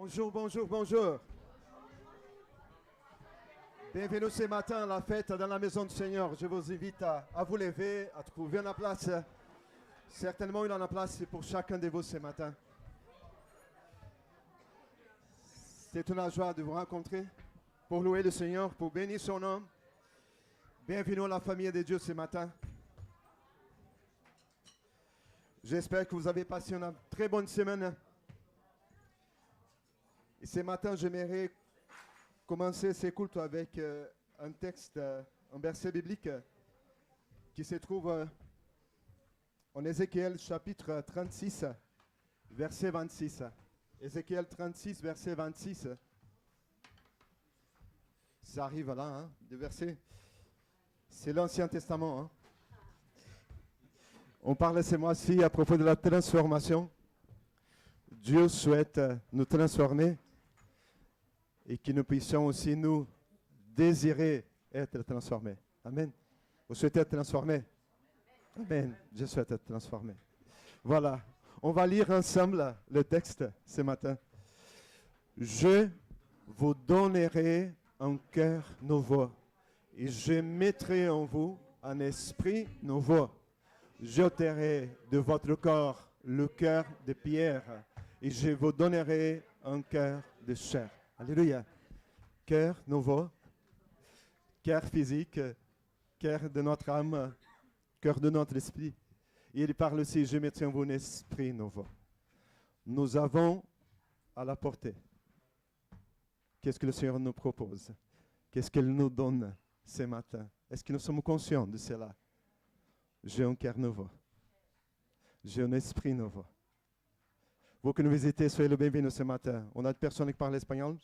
Bonjour, bonjour, bonjour. Bienvenue ce matin à la fête dans la maison du Seigneur. Je vous invite à vous lever, à trouver une place. Certainement, il y en a place pour chacun de vous ce matin. C'est une joie de vous rencontrer pour louer le Seigneur, pour bénir son nom. Bienvenue à la famille de Dieu ce matin. J'espère que vous avez passé une très bonne semaine. Et ce matin, j'aimerais commencer ce culte avec un texte, un verset biblique qui se trouve en Ézéchiel chapitre 36, verset 26. Ézéchiel 36, verset 26. Ça arrive là, hein, le verset. C'est l'Ancien Testament. Hein. On parle ce mois-ci à propos de la transformation. Dieu souhaite nous transformer et que nous puissions aussi nous désirer être transformés. Amen. Vous souhaitez être transformé? Amen. Je souhaite être transformé. Voilà. On va lire ensemble le texte ce matin. Je vous donnerai un cœur nouveau et je mettrai en vous un esprit nouveau. J'ôterai de votre corps le cœur de pierre et je vous donnerai un cœur de chair. Alléluia. Cœur nouveau, cœur physique, cœur de notre âme, cœur de notre esprit. Et il parle aussi, je mettrai en vous un esprit nouveau. Nous avons à la portée. Qu'est-ce que le Seigneur nous propose? Qu'est-ce qu'il nous donne ce matin? Est-ce que nous sommes conscients de cela? J'ai un cœur nouveau. J'ai un esprit nouveau. Vous que nous visitez, soyez le bienvenu ce matin. On a des personnes qui parlent espagnol.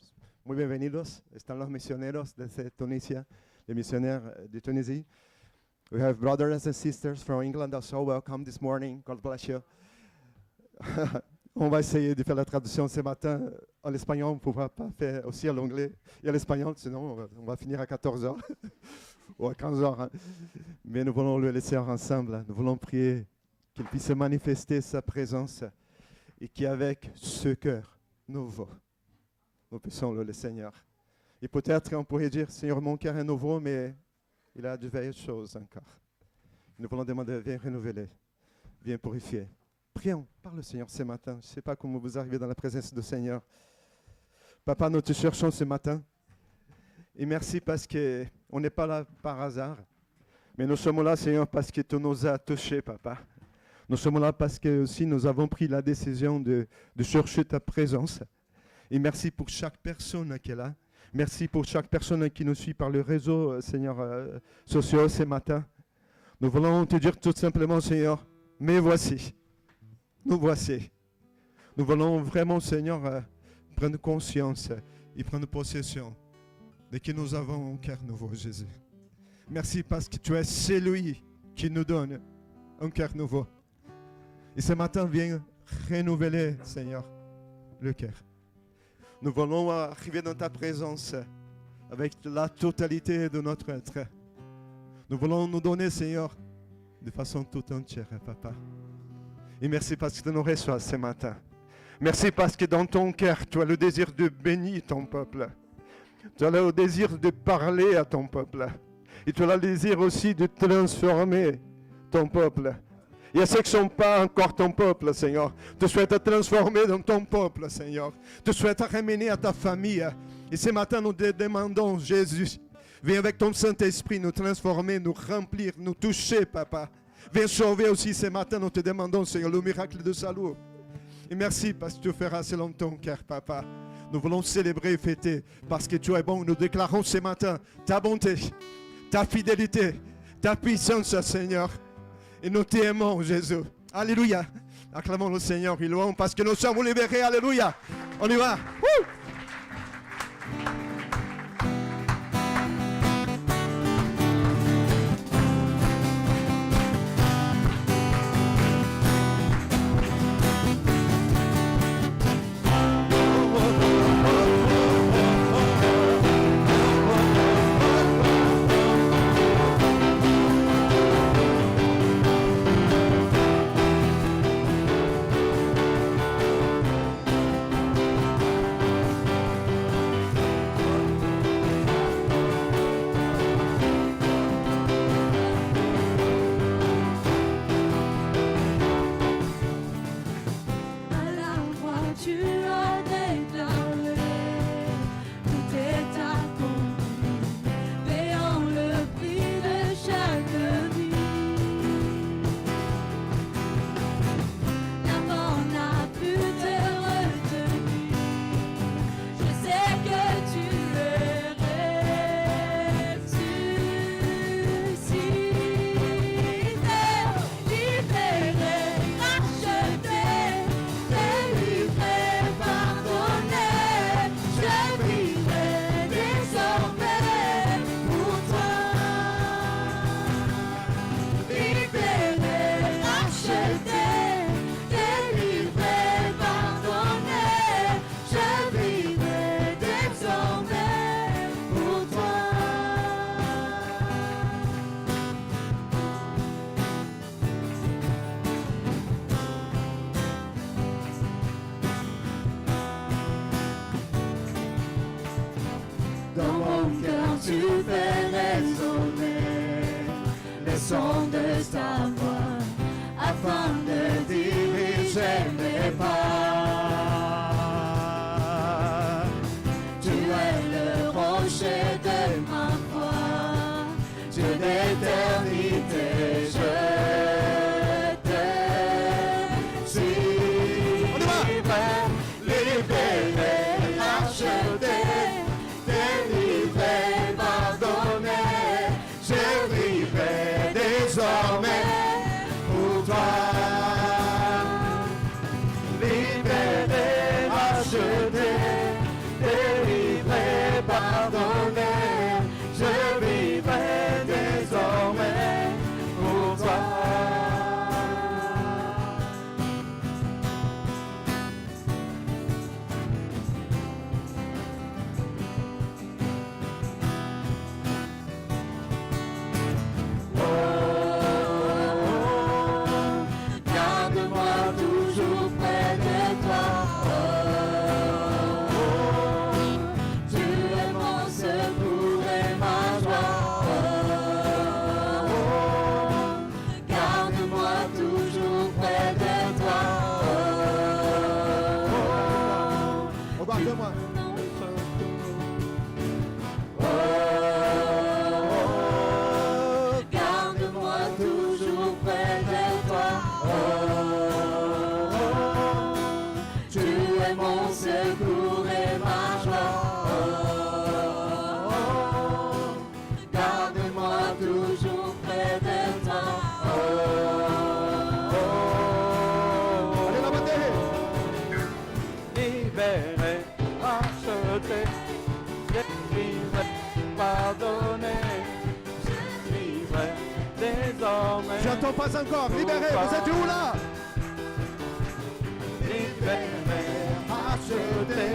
Muy bienvenidos. Están los misioneros de Tunisia, les missionnaires de Tunisie. We have brothers and sisters from England also. Welcome this morning. God bless you. On va essayer de faire la traduction ce matin en espagnol. On ne pourra pas faire aussi à l'anglais et à l'espagnol, sinon on va finir à 14h ou à 15h. Hein. Mais nous voulons le laisser ensemble. Nous voulons prier qu'il puisse manifester sa présence et qu'avec ce cœur nouveau, nous puissions louer le Seigneur. Et peut-être on pourrait dire, Seigneur, mon cœur est nouveau, mais il a de vieilles choses encore. Nous voulons demander, viens renouveler, viens purifier. Prions par le Seigneur ce matin. Je ne sais pas comment vous arrivez dans la présence du Seigneur. Papa, nous te cherchons ce matin. Et merci parce qu'on n'est pas là par hasard. Mais nous sommes là, Seigneur, parce que tu nous as touchés, Papa. Nous sommes là parce que aussi nous avons pris la décision de chercher ta présence. Et merci pour chaque personne qui est là. Merci pour chaque personne qui nous suit par le réseau, Seigneur, sociaux ce matin. Nous voulons te dire tout simplement, Seigneur, mais voici. Nous voici. Nous voulons vraiment, Seigneur, prendre conscience et prendre possession de que nous avons un cœur nouveau, Jésus. Merci parce que tu es celui qui nous donne un cœur nouveau. Et ce matin, viens renouveler, Seigneur, le cœur. Nous voulons arriver dans ta présence avec la totalité de notre être. Nous voulons nous donner, Seigneur, de façon tout entière, Papa. Et merci parce que tu nous reçois ce matin. Merci parce que dans ton cœur, tu as le désir de bénir ton peuple. Tu as le désir de parler à ton peuple. Et tu as le désir aussi de transformer ton peuple. Il y a ceux qui ne sont pas encore ton peuple, Seigneur. Tu souhaites te transformer dans ton peuple, Seigneur. Tu souhaites ramener à ta famille. Et ce matin, nous te demandons, Jésus, viens avec ton Saint-Esprit nous transformer, nous remplir, nous toucher, Papa. Viens sauver aussi ce matin, nous te demandons, Seigneur, le miracle de salut. Et merci parce que tu feras selon ton cœur, Papa. Nous voulons célébrer et fêter parce que tu es bon. Nous déclarons ce matin ta bonté, ta fidélité, ta puissance, Seigneur. Et nous t'aimons, Jésus. Alléluia. Acclamons le Seigneur et louons parce que nous sommes libérés. Alléluia. On y va. Woo! pas encore. Libéré, vous êtes où là? Libéré, acheté,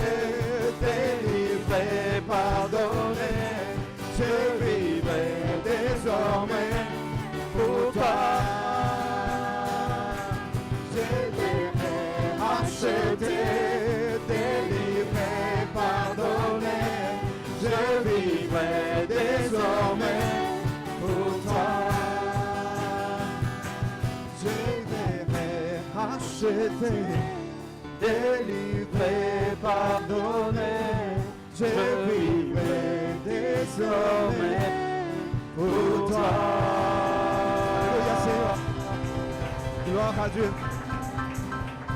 délivré, pardonné, je vivrai désormais pour toi. Acheté, délivré, pardonné, je vivrai désormais pour toi. Je verrai acheté, délivré, pardonné, je vivrai désormais pour toi. Alléluia, Seigneur. Gloire à Dieu.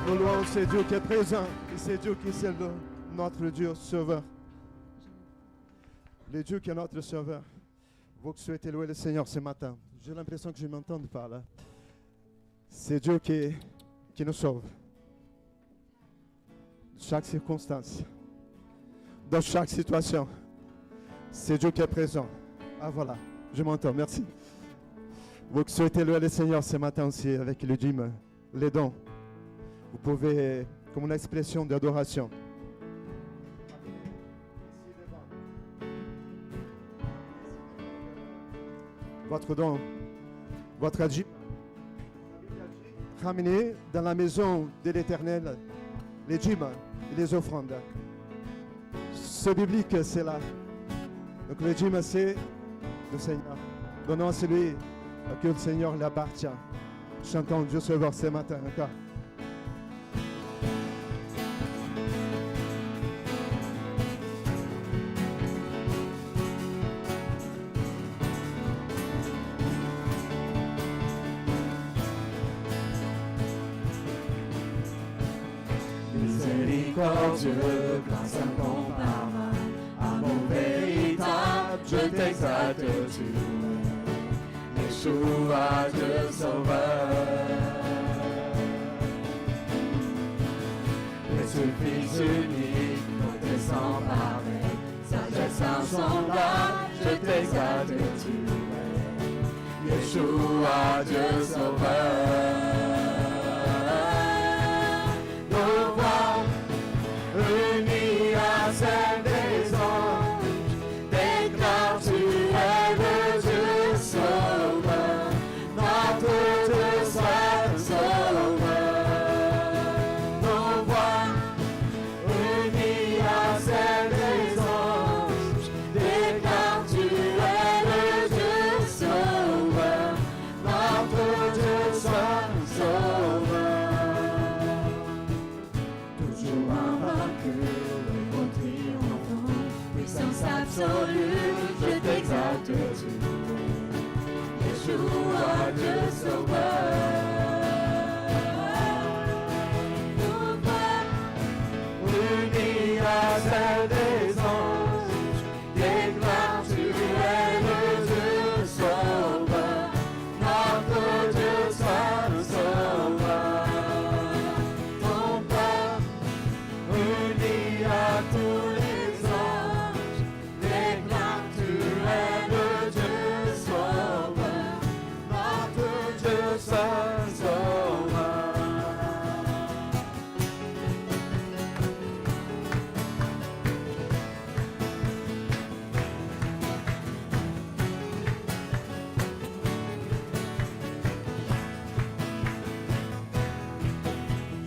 Nous louons ce Dieu qui est présent et c'est Dieu qui est notre Dieu sauveur. Le Dieu qui est notre sauveur. Vous qui souhaitez louer le Seigneur ce matin, j'ai l'impression que je m'entends par là. C'est Dieu qui nous sauve. De chaque circonstance, dans chaque situation. C'est Dieu qui est présent. Ah voilà, je m'entends, merci. Vous qui souhaitez louer le Seigneur ce matin aussi avec le dîme, les dons. Vous pouvez, comme une expression d'adoration, votre don, votre dîme, ramenez dans la maison de l'Éternel les dîmes et les offrandes. Ce biblique, c'est là. Donc le dîme, c'est le Seigneur. Donnons à celui que le Seigneur lui appartient. Chantons Dieu Sauveur ce matin encore. Miséricordieux, grâce incomparable, amour véritable, je t'exalte, tu es Yeshua, Dieu sauveur. Et ce Fils unique, notre sans pareil, sagesse insondable, je t'exalte, tu es Yeshua, Dieu sauveur. Unis à celle des anges, déclare tu es le Dieu sauveur, notre Dieu saint sauveur. Nos voix unis à celle des anges, déclare tu es le Dieu sauveur, notre Dieu saint sauveur. Toujours puissance absolue, je t'exalte, tu es Yeshua, Dieu sauveur. Nos voix unis à celle des anges, déclare tu es le Dieu sauveur, notre Dieu saint sauveur. Ton peuple uni à tous les anges, déclare tu es le Dieu sauveur, notre Dieu saint sauveur.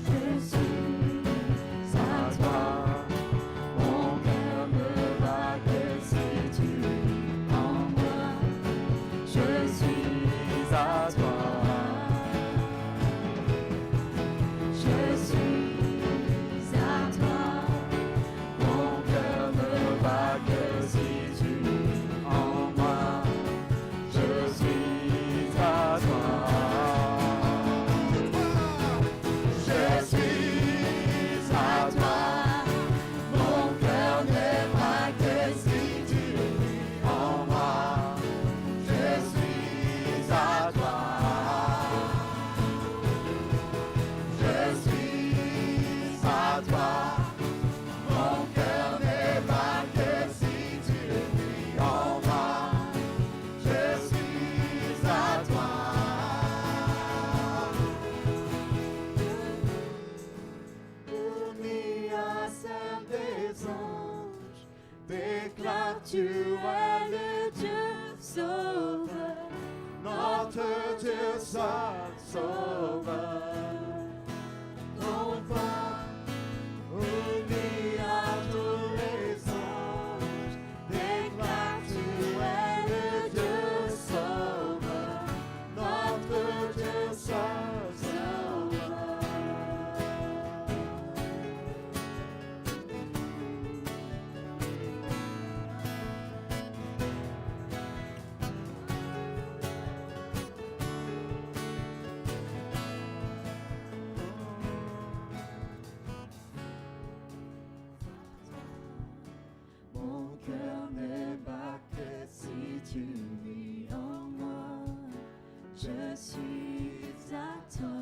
Je suis à toi, mon cœur ne bat que si tu es en moi. Je suis à toi, tu es le Dieu sauveur, notre Dieu saint sauveur. Ton pas oublie à tous les anges, déclare tu es le Dieu sauveur, notre Dieu saint sauveur. Mon cœur ne bat que si tu vis en moi. Je suis à toi.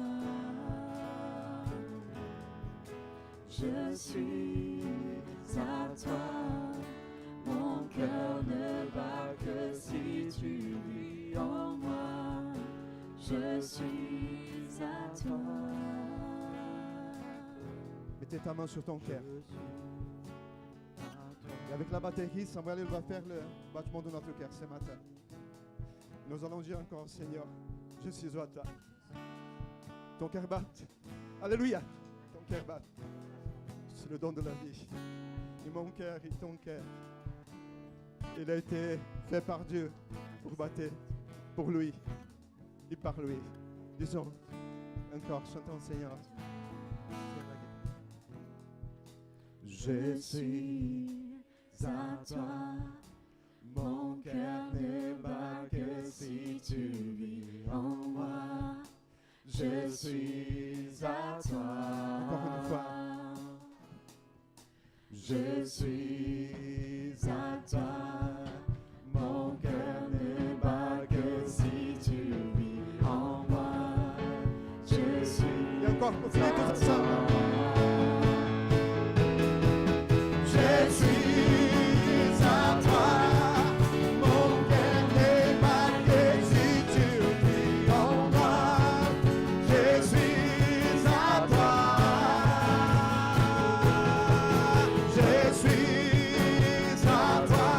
Je suis à toi. Mon cœur ne bat que si tu vis en moi. Je suis à toi. Mettez ta main sur ton cœur. Et avec la batterie, Samuel il va faire le battement de notre cœur ce matin. Nous allons dire encore, Seigneur, je suis à toi. Ton cœur bat. Alléluia. Ton cœur bat. C'est le don de la vie. Et mon cœur et ton cœur, il a été fait par Dieu pour battre pour lui et par lui. Disons encore, chantons Seigneur. Je suis à toi, mon cœur ne bat que si tu vis en moi. Je suis à toi. Encore une fois. Je suis à toi, mon cœur ne bat que si tu vis en moi. Je suis. Et encore, on fait tout ensemble. Je suis à toi, mon cœur ne bat que si tu vis en moi. Je suis à toi, je suis à toi,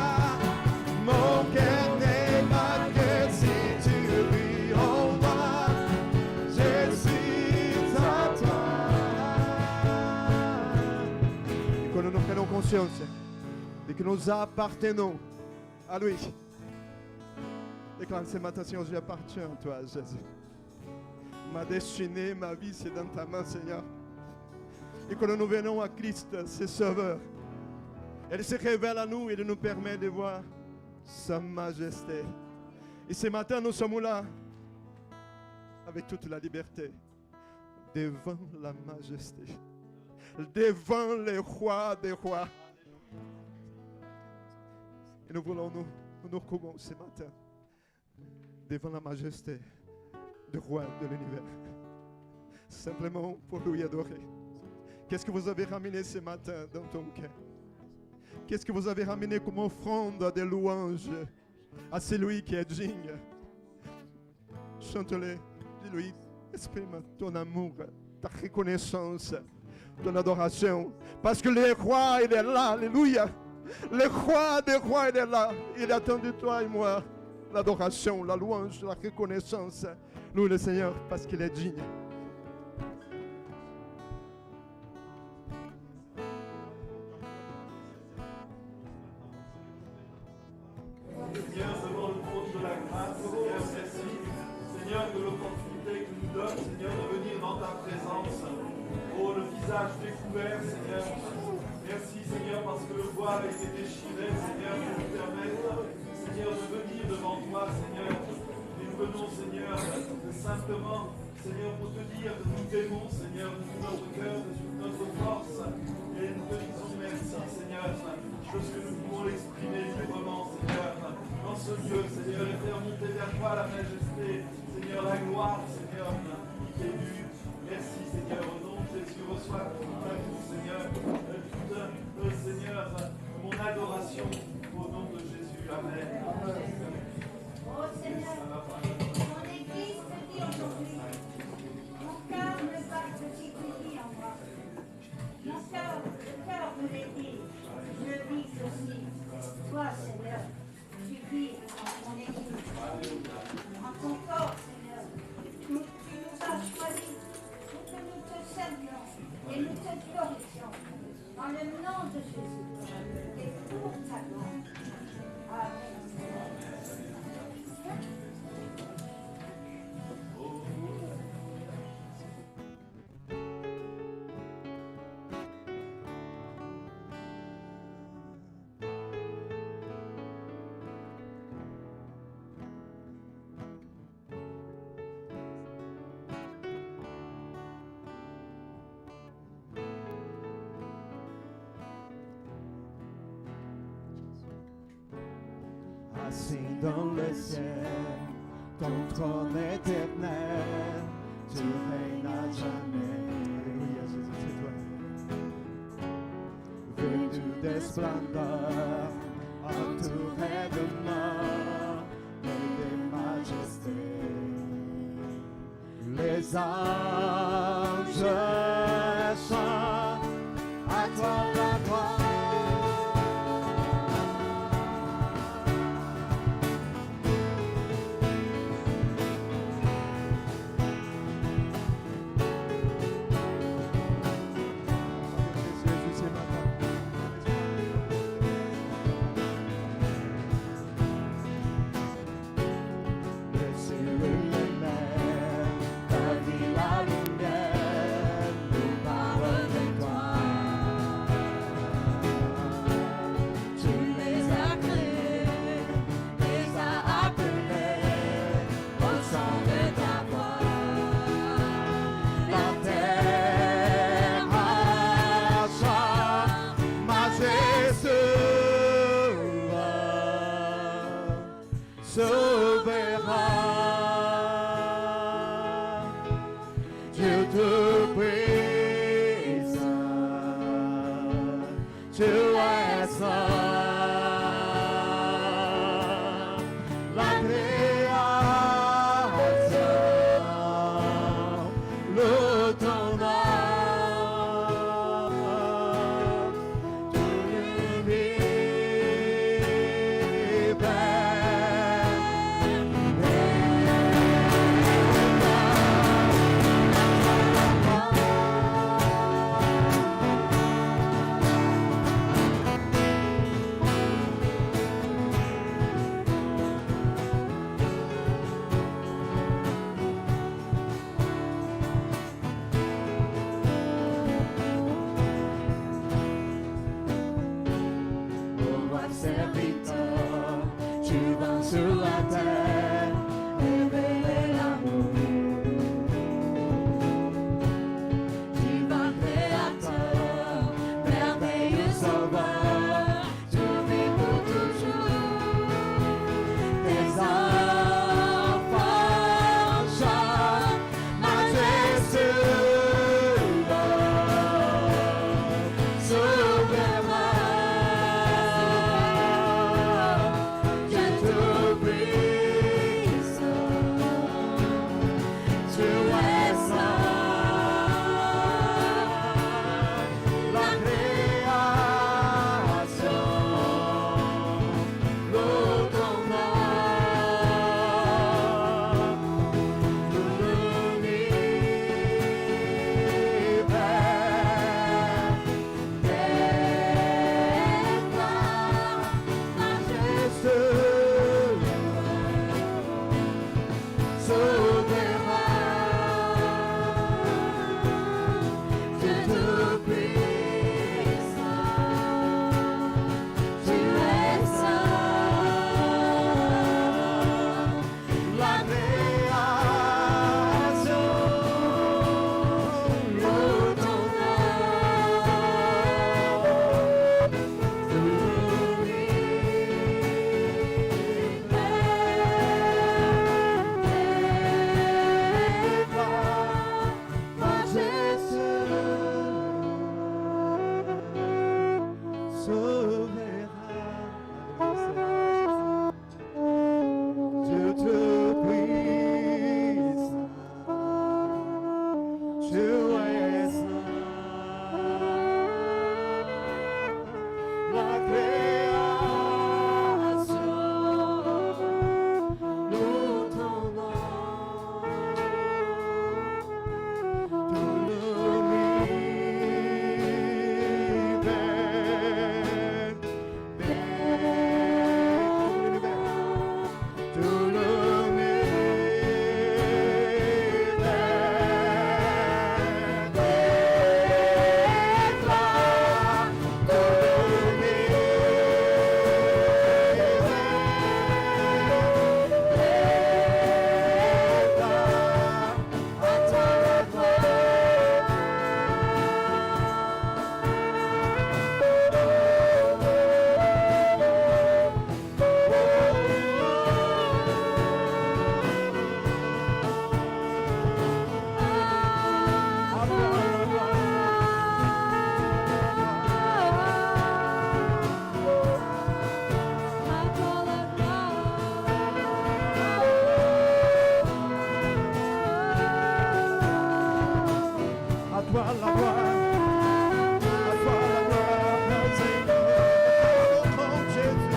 mon cœur ne bat que si tu vis en moi. Je suis à toi. Et que nous prenons conscience de que nous appartenons à lui. Déclare ce matin, Seigneur, j'appartiens à toi, Jésus. Ma destinée, ma vie, c'est dans ta main, Seigneur. Et que nous venons à Christ, ce Sauveur. Elle se révèle à nous et nous permet de voir sa majesté. Et ce matin, nous sommes là avec toute la liberté devant la majesté, devant le roi des rois. Et nous voulons nous recouvrons ce matin devant la majesté du roi de l'univers, simplement pour lui adorer. Qu'est-ce que vous avez ramené ce matin dans ton cœur? Qu'est-ce que vous avez ramené comme offrande de louange à celui qui est digne? Chante-le, dis-lui, exprime ton amour, ta reconnaissance, ton adoration. Parce que le roi, il est là, alléluia. Le roi des rois, il est là. Il attend de toi et moi l'adoration, la louange, la reconnaissance. Nous, le Seigneur, parce qu'il est digne. Seigneur, devant le trône de la grâce, Seigneur, merci. Seigneur, de l'opportunité que tu nous donnes, Seigneur, de venir dans ta présence. Oh, le visage découvert, Seigneur. Merci, Seigneur, parce que le voile a été déchiré, Seigneur, pour nous permettre, Seigneur, de venir devant toi, Seigneur. Et nous venons, Seigneur, simplement, Seigneur, pour te dire que nous t'aimons, Seigneur, de tout notre cœur, de toute notre force. Et nous te disons merci, Seigneur, parce que nous pouvons l'exprimer librement, Seigneur, dans ce lieu, Seigneur, et faire monter vers toi la majesté, Seigneur, la gloire, Seigneur, qui t'est due. Merci, Seigneur, au nom de Jésus, reçois tout à vous, Seigneur, Seigneur, mon adoration, au nom de Jésus, Amen. Oh Seigneur, mon Église te dit aujourd'hui, mon cœur ne bat que si tu vis en moi. Mon cœur, le cœur me l'est dit, je vis aussi. Toi, Seigneur. servions et nous te glorifions. Dans le nom de Jésus et pour ta gloire. Amen. Assis dans le ciel, ton trône éternel, tu règnes à jamais. Alléluia, Jésus, c'est toi. Venu des splendeurs, entouré de mort et de majesté. Les anges chantent à toi la gloire. toi la gloire. À toi la gloire, Seigneur. Oh mon Jésus.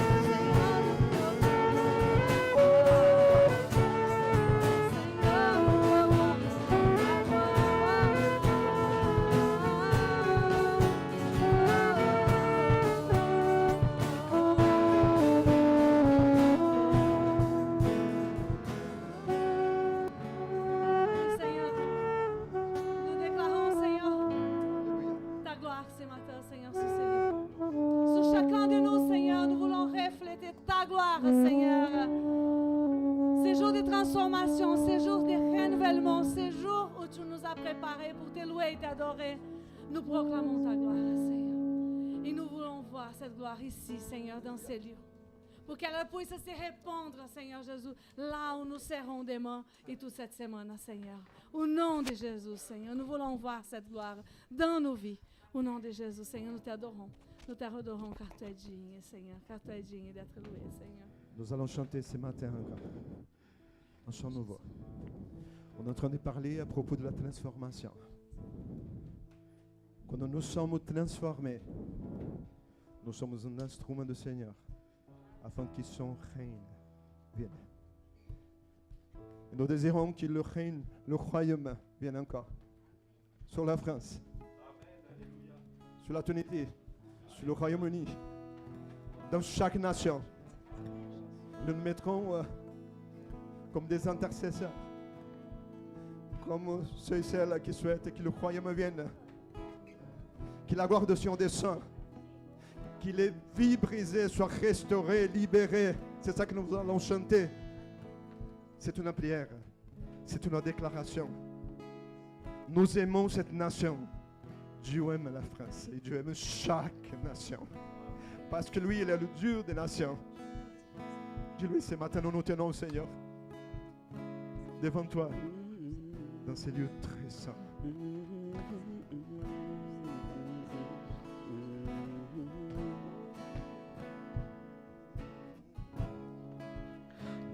Seigneur, nous déclarons, Seigneur, ta gloire ce matin, Seigneur, sur ces lieux. Sur chacun de nous, Seigneur, nous voulons refléter ta gloire, Seigneur. Ces jours de transformation, ces jours de renouvellement, ces jours où tu nous as préparés pour te louer et t'adorer, nous proclamons ta gloire, Seigneur. Et nous voulons voir cette gloire ici, Seigneur, dans ces lieux. Pour qu'elle puisse se répandre, Seigneur Jésus, là où nous serons demain et toute cette semaine, Seigneur. Au nom de Jésus, Seigneur, nous voulons voir cette gloire dans nos vies. Au nom de Jésus, Seigneur, nous t'adorons. Nous t'adorons car tu es digne, Seigneur, car tu es digne d'être loué, Seigneur. Nous allons chanter ce matin encore. Un chant nouveau. On est en train de parler à propos de la transformation. Quand nous sommes transformés, nous sommes un instrument du Seigneur afin que son règne vienne. Et nous désirons que le règne, le royaume vienne encore sur la France, sur la Tunisie, sur le Royaume-Uni, dans chaque nation. Nous nous mettrons comme des intercesseurs, comme ceux et celles qui souhaitent que le royaume vienne, que la gloire de Sion descende, que les vies brisées soient restaurées, libérées. C'est ça que nous allons chanter. C'est une prière, c'est une déclaration. Nous aimons cette nation. Dieu aime la France et Dieu aime chaque nation. Parce que lui, il est le Dieu des nations. Dis-lui ce matin, nous nous tenons, Seigneur, devant toi, dans ces lieux très saints.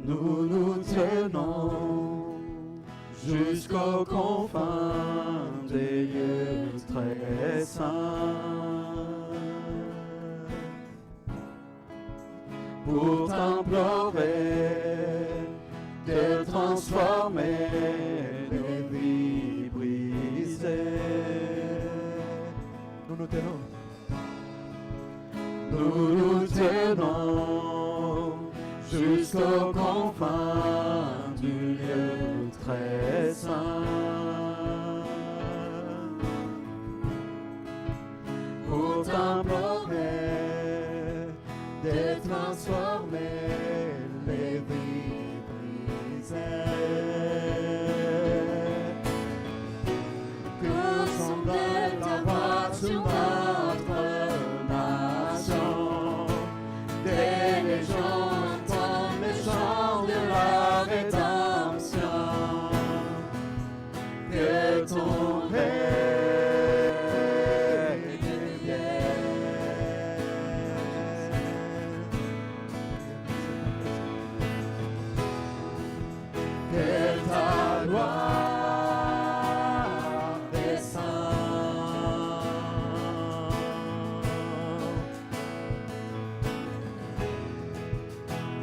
Nous nous tenons jusqu'aux confins des lieux très saints pour t'implorer de transformer les vies brisées. Nous nous tenons. Nous nous tenons jusqu'aux confins du lieu très saint pour t'implorer de transformer les vies brisées. Que semble avoir sur notre nation des légendes comme les chants de la rédemption. Que ton règne vienne. Que ta gloire descende.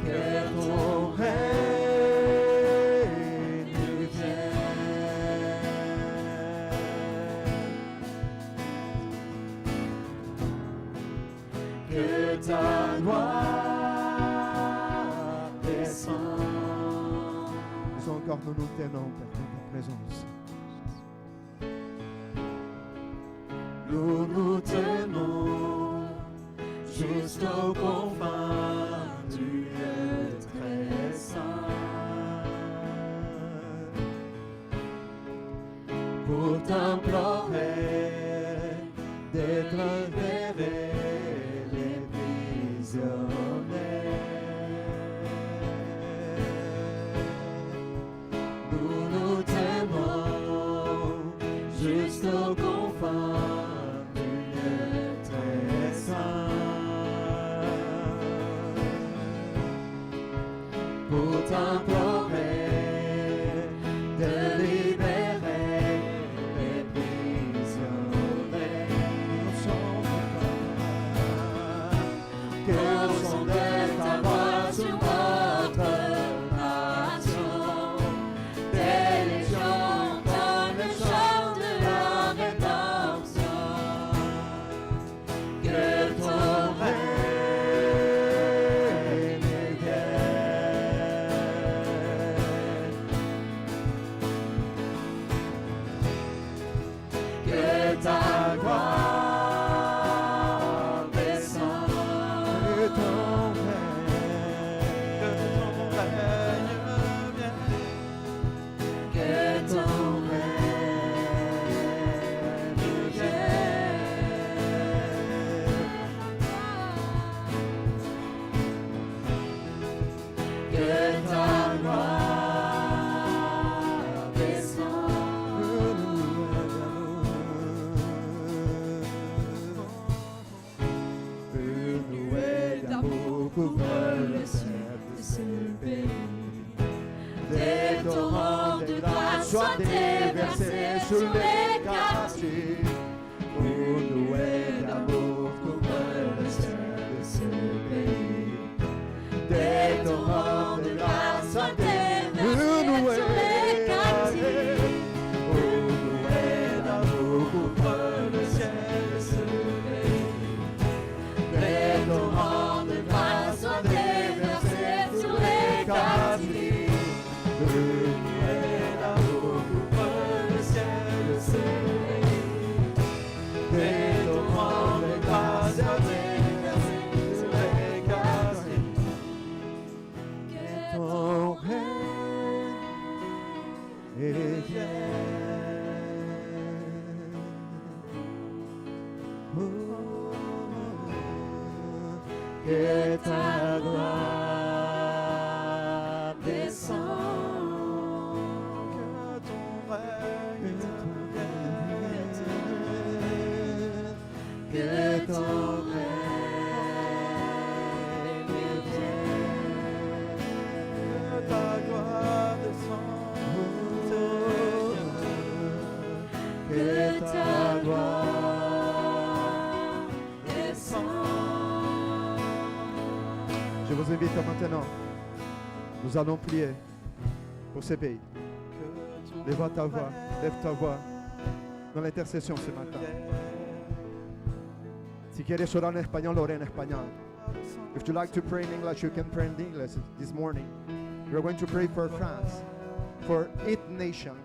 Que ton règne vienne. Que ta gloire descende. Nous encore nous nous tenons, Père, dans ta présence. Nous nous tenons jusqu'aux confins du lieu très saint pour t'implorer d'être libéré les prisonniers. Nous nous tenons jusqu'aux confins du lieu très saint pour t'implorer de libérer les prisonniers. Que ta gloire descende, que ton règne vienne, que ta gloire descende, que ta gloire descende. Je vous invite maintenant, nous allons prier pour ces pays. Lève ta voix dans l'intercession ce matin. Si quieres orar en español, ora en español. If you like to pray in English, you can pray in English this morning. We're going to pray for France, for each nation,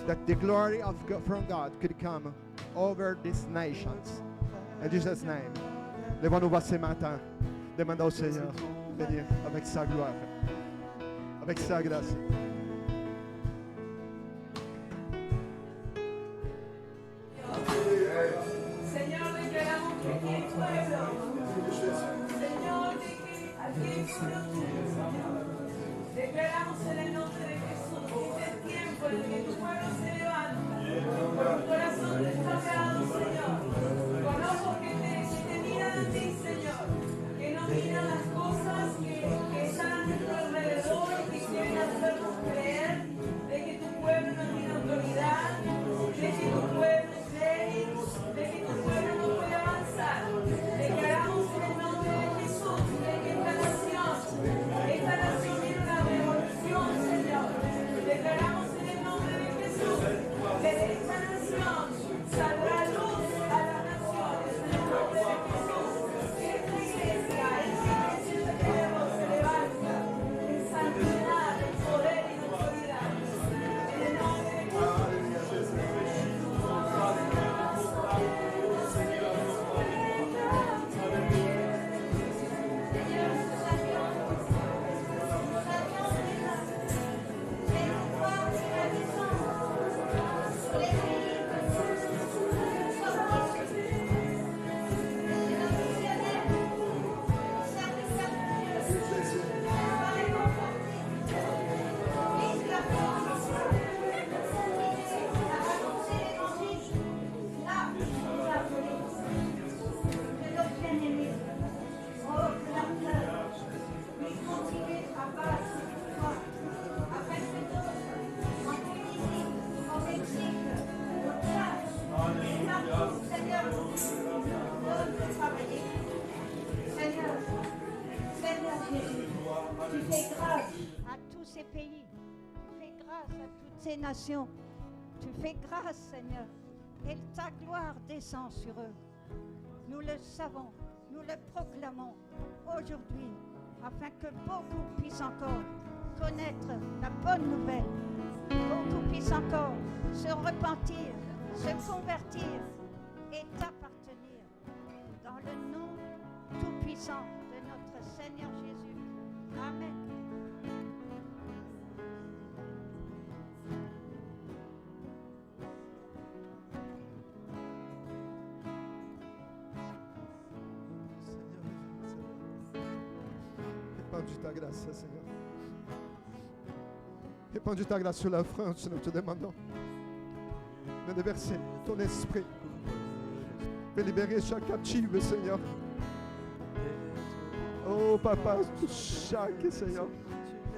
that the glory of God, from God could come over these nations. In Jesus' name. Levons nos voix ce matin. Demandons au Seigneur de venir avec sa gloire, avec sa grâce. Señor, declaramos que aquí hay pueblo. Señor, aquí hay pueblo tuyo, Señor. Declaramos en el nombre de Jesús que este es tiempo en el que tu pueblo se levanta. Con un corazón restaurado, Señor. Con ojos que te miran a ti, Señor. Que no miran las cosas que están a nuestro alrededor y que quieren hacernos creer de que tu pueblo no tiene autoridad, de que tu pueblo es débil, de que tu pueblo no puede avanzar. Declaramos en el nombre de Jesús de que esta nación tiene una revolución, Señor. Declaramos en el nombre de Jesús que de esta nación saldrá luz a las naciones en el nombre de Jesús. Que esta iglesia de Dios se levanta en santidad, en poder y en autoridad. En el nombre de Jesús. Tu fais grâce à tous ces pays, tu fais grâce à toutes ces nations, tu fais grâce, Seigneur, et ta gloire descend sur eux. Nous le savons, nous le proclamons aujourd'hui, afin que beaucoup puissent encore connaître la bonne nouvelle, beaucoup puissent encore se repentir, se convertir et t'appartenir dans le nom tout-puissant de notre Seigneur Jésus. Amen. Répandis ta grâce, Seigneur. Répandis ta grâce sur la France, nous te demandons. De déverser ton esprit. De libérer chaque captive, Seigneur. Oh, Papa, chaque, Seigneur.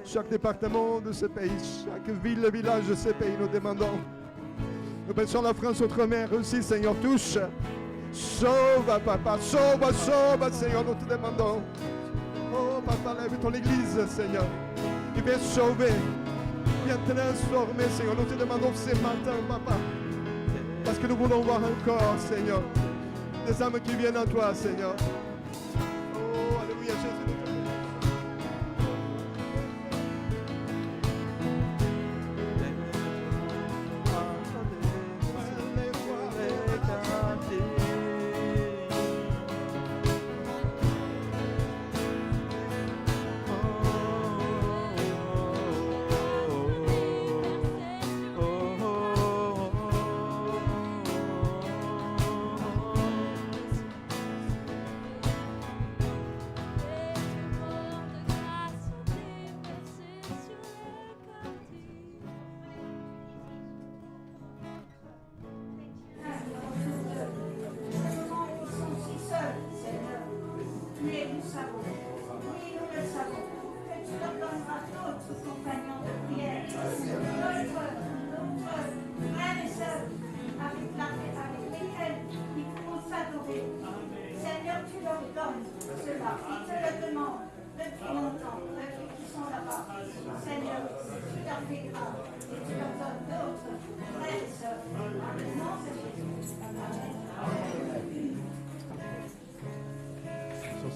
Chaque département de ce pays, chaque ville et village de ce pays, nous demandons. Nous pensons la France outre-mer aussi, Seigneur. Touche. Sauve, Papa. Sauve, sauve, Seigneur, nous te demandons. Oh, Papa, lève ton église, Seigneur. Il vient sauver. Viens transformer, Seigneur. Nous te demandons ce matin, Papa. Parce que nous voulons voir encore, Seigneur, des âmes qui viennent à toi, Seigneur. Oh, alléluia, Jésus.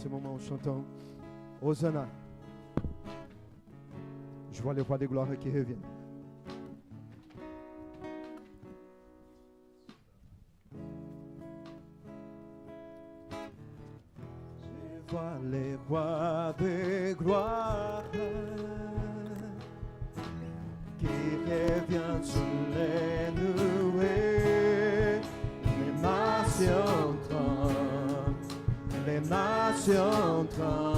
ce moment en chantant Hosanna. Je vois le roi de gloire qui revient. Je vois les rois de gloire qui revient sur les nuées. Les nations tremblent, les nations tremblent.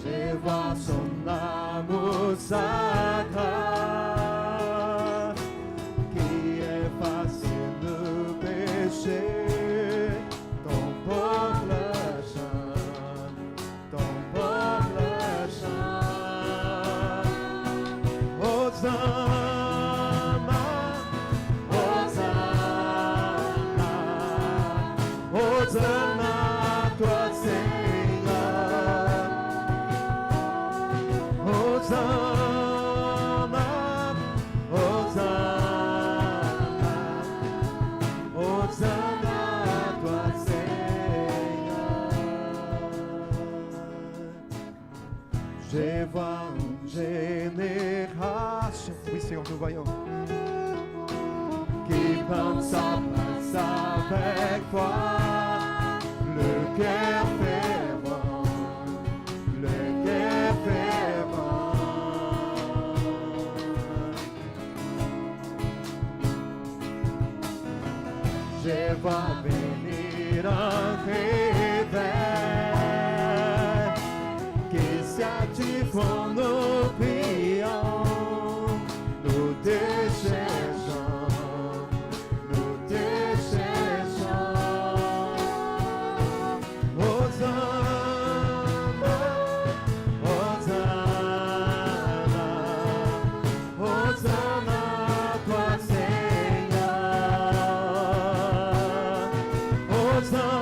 Je vois son amour sacré qui efface nos péchés. Ton peuple chante, ton peuple chante. Hosanna, Hosanna, Hosanna, toi Seigneur. Hosanna, Hosanna, Hosanna, toi Seigneur. Je vois une génération, oui Seigneur, nous voyons, qui prend sa place avec toi, le cœur fervent, le cœur fervent. Je vois venir un réveil qui s'active en nos prions. Nous te cherchons, nous te cherchons. Hosanna, Hosanna, Hosanna, toi Seigneur. Hosanna,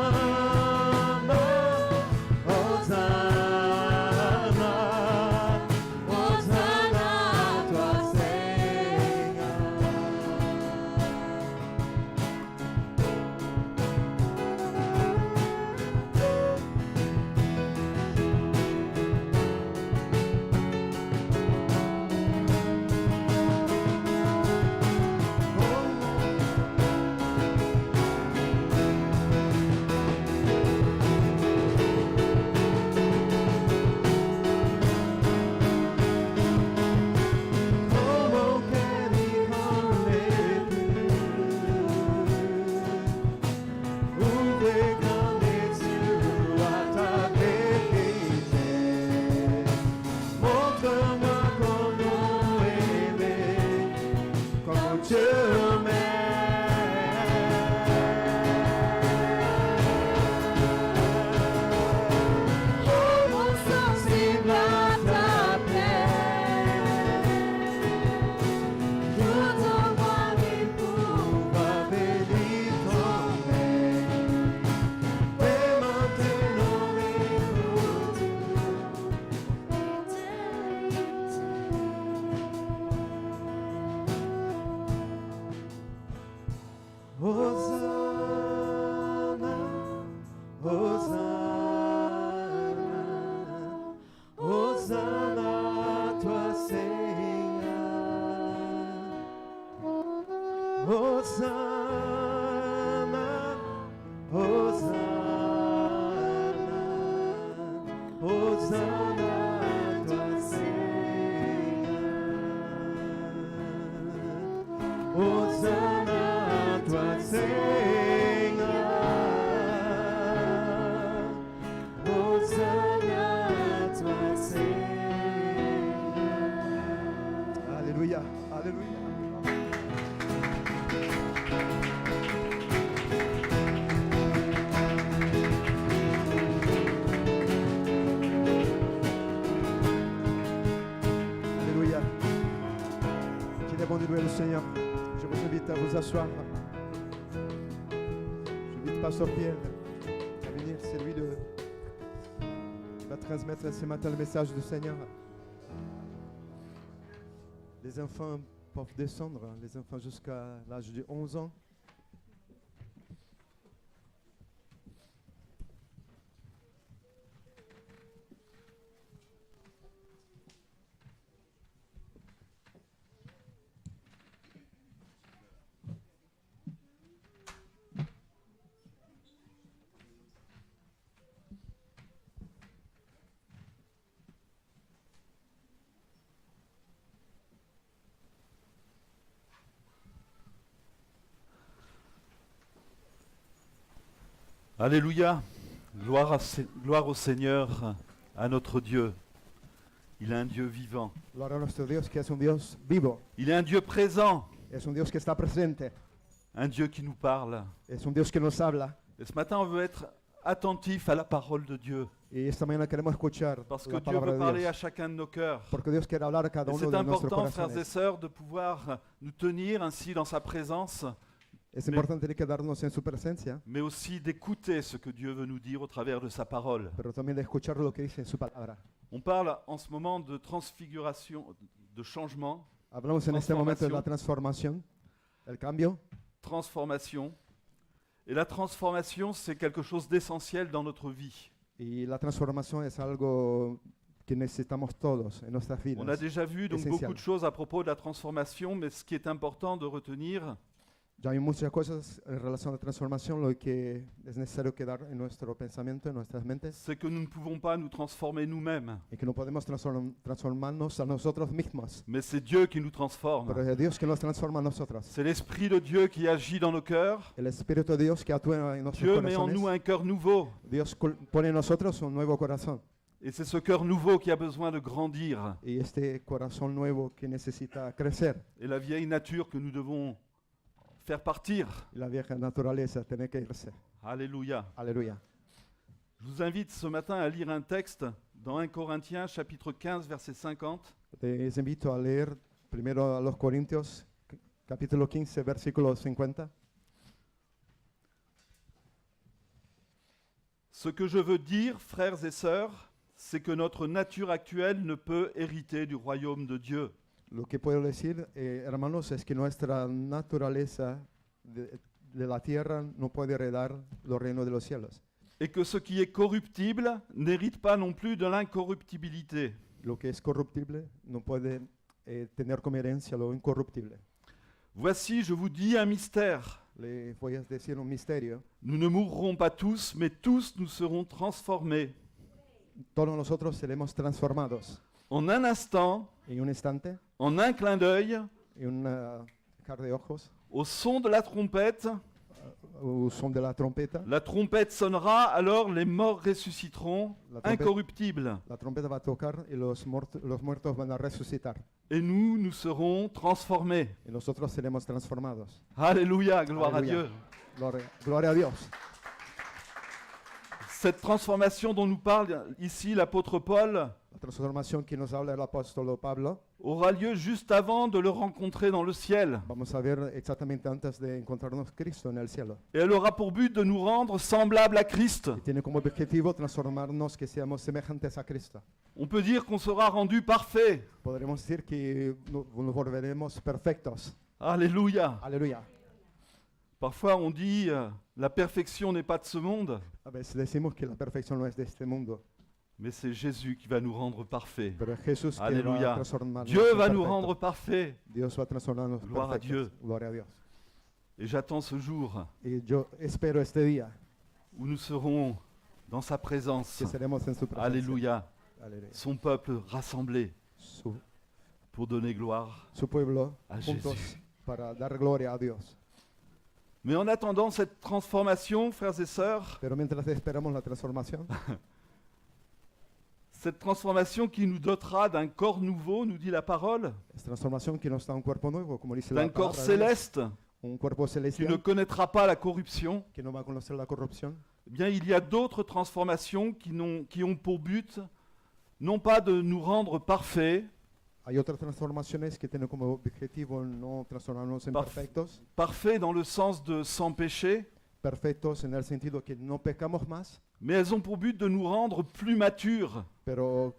Hosanna, Hosanna, toi Seigneur. Como querer ouvrir grand les yeux à ta vérité. Montre-moi comment aimer, comme Dieu m'aime. Mon sensible à ta plaie. Tout en moi pour bénir ton nom. Et maintenant écoute. Hosanna, Hosanna, Hosanna, toi Seigneur. Hosanna, Hosanna, Hosanna, toi Seigneur. Hosanna, toi Seigneur. Hosanna, toi Seigneur. Alléluia, alléluia. Alléluia. Qu'il est bon de louer le Seigneur. Je vous invite à vous asseoir. J'invite Pasteur Pierre à venir. C'est lui qui va transmettre ce matin le message du Seigneur. Les enfants peuvent descendre, hein, les enfants jusqu'à l'âge de 11 ans. Alléluia. Gloire au Seigneur, à notre Dieu. Il est un Dieu vivant. Gloria a nuestro Dios, que es un Dios vivo, Il est un Dieu présent. es un Dios que está presente, Un Dieu qui nous parle. es un Dios que nos habla. Et ce matin, on veut être attentif à la parole de Dieu. Y esta mañana queremos escuchar Parce que la Dieu palabra veut de parler Dios. à chacun de nos cœurs. Porque Dios quiere hablar a cada Et uno c'est de nuestros important, frères et corazones. sœurs, de pouvoir nous tenir ainsi dans sa présence, Es importante quedarnos en su presencia, mais aussi d'écouter ce que Dieu veut nous dire au travers de sa parole. pero también de escuchar lo que dice en su palabra. On parle en ce moment de transfiguration, de changement, Hablamos en este momento de la transformación, el cambio. transformation. Et la transformation, c'est quelque chose d'essentiel dans notre vie. Y la transformación es algo que necesitamos todos en nuestras vidas. On a déjà vu donc Essentiel. beaucoup de choses à propos de la transformation, mais ce qui est important de retenir, Ya hay muchas cosas en relación a la transformación, lo que es necesario quedar en nuestro pensamiento, en nuestras mentes, c'est que nous ne pouvons pas nous transformer nous-mêmes, y que no podemos transformarnos a nosotros mismos, mais c'est Dieu qui nous transforme. pero es Dios que nos transforma a nosotros. C'est l'Esprit de Dieu qui agit dans nos cœurs. El Espíritu de Dios que actúa en nuestros Dieu met en nous corazones. un cœur nouveau. Dios pone en nosotros un nuevo corazón, Et c'est ce cœur nouveau qui a besoin de grandir. y este corazón nuevo que necesita crecer. Et la vieille nature que nous devons faire partir. Y la vieja naturaleza tiene que irse. Alléluia. Aleluya. Je vous invite ce matin à lire un texte dans 1 Corinthiens chapitre 15 verset 50. Les invito a leer primero a los Corintios, capítulo 15, versículo 50. Ce que je veux dire, frères et sœurs, c'est que notre nature actuelle ne peut hériter du royaume de Dieu. Lo que puedo decir, hermanos, es que nuestra naturaleza de la tierra no puede heredar los reinos de los cielos. Et que ce qui est corruptible n'hérite pas non plus de l'incorruptibilité. Lo que es corruptible no puede tener como herencia lo incorruptible. Voici, je vous dis un mystère. Les voy a decir un misterio. Nous ne mourrons pas tous, mais tous nous serons transformés. Todos nosotros seremos transformados En un instant, en un instante, en un clin d'œil, en un car de ojos, au son de la trompette. au son de la trompeta. La trompette sonnera, alors les morts ressusciteront, La trompette- incorruptibles. La trompeta va a tocar y los muertos van a resucitar. Et nous serons transformés. Y nosotros seremos transformados. Alléluia, gloire Alléluia. à Dieu. Gloria a Dios. Cette transformation dont nous parle ici l'apôtre Paul La transformación que nos habla el apóstol Pablo, aura lieu juste avant de le rencontrer dans le ciel. vamos a ver exactamente antes de encontrarnos Cristo en el cielo. Et elle aura pour but de nous rendre semblables à Christ. Y tiene como objetivo transformarnos, que seamos semejantes a Cristo. On peut dire qu'on sera rendu parfait. Podremos decir que nos volveremos perfectos. Alléluia. Aleluya. Parfois on dit la perfection n'est pas de ce monde, A veces decimos que la perfección no es de este mundo, mais c'est Jésus qui va nous rendre parfaits. pero es Jesús que va Alléluia. a transformarnos. Dieu en va nous perfectos. rendre parfaits. Dios va a transformarnos Gloire a perfectos. Dieu. Gloria a Dios. Et j'attends ce jour Y yo espero este día où nous serons dans sa présence. que seremos en su presencia. Alléluia. Aleluya. Son peuple rassemblé Su pour donner gloire. pueblo A juntos Jesús. para dar gloria a Dios. Mais en attendant cette transformation, frères et sœurs, Pero mientras esperamos la transformación, cette transformation qui nous dotera d'un corps nouveau, nous dit la parole, es transformación que nos da un cuerpo nuevo, como dice d'un la corps palabra de Dios, céleste un cuerpo qui celestial ne connaîtra pas la corruption, que no va a conocer la corrupción. eh bien il y a d'autres transformations qui ont pour but non pas de nous rendre parfaits, Hay otras transformaciones que tienen como objetivo no transformarnos en Parf- perfectos, parfaits dans le sens de sans péché, perfectos en el sentido que no pecamos más, mais elles ont pour but de nous rendre plus matures, pero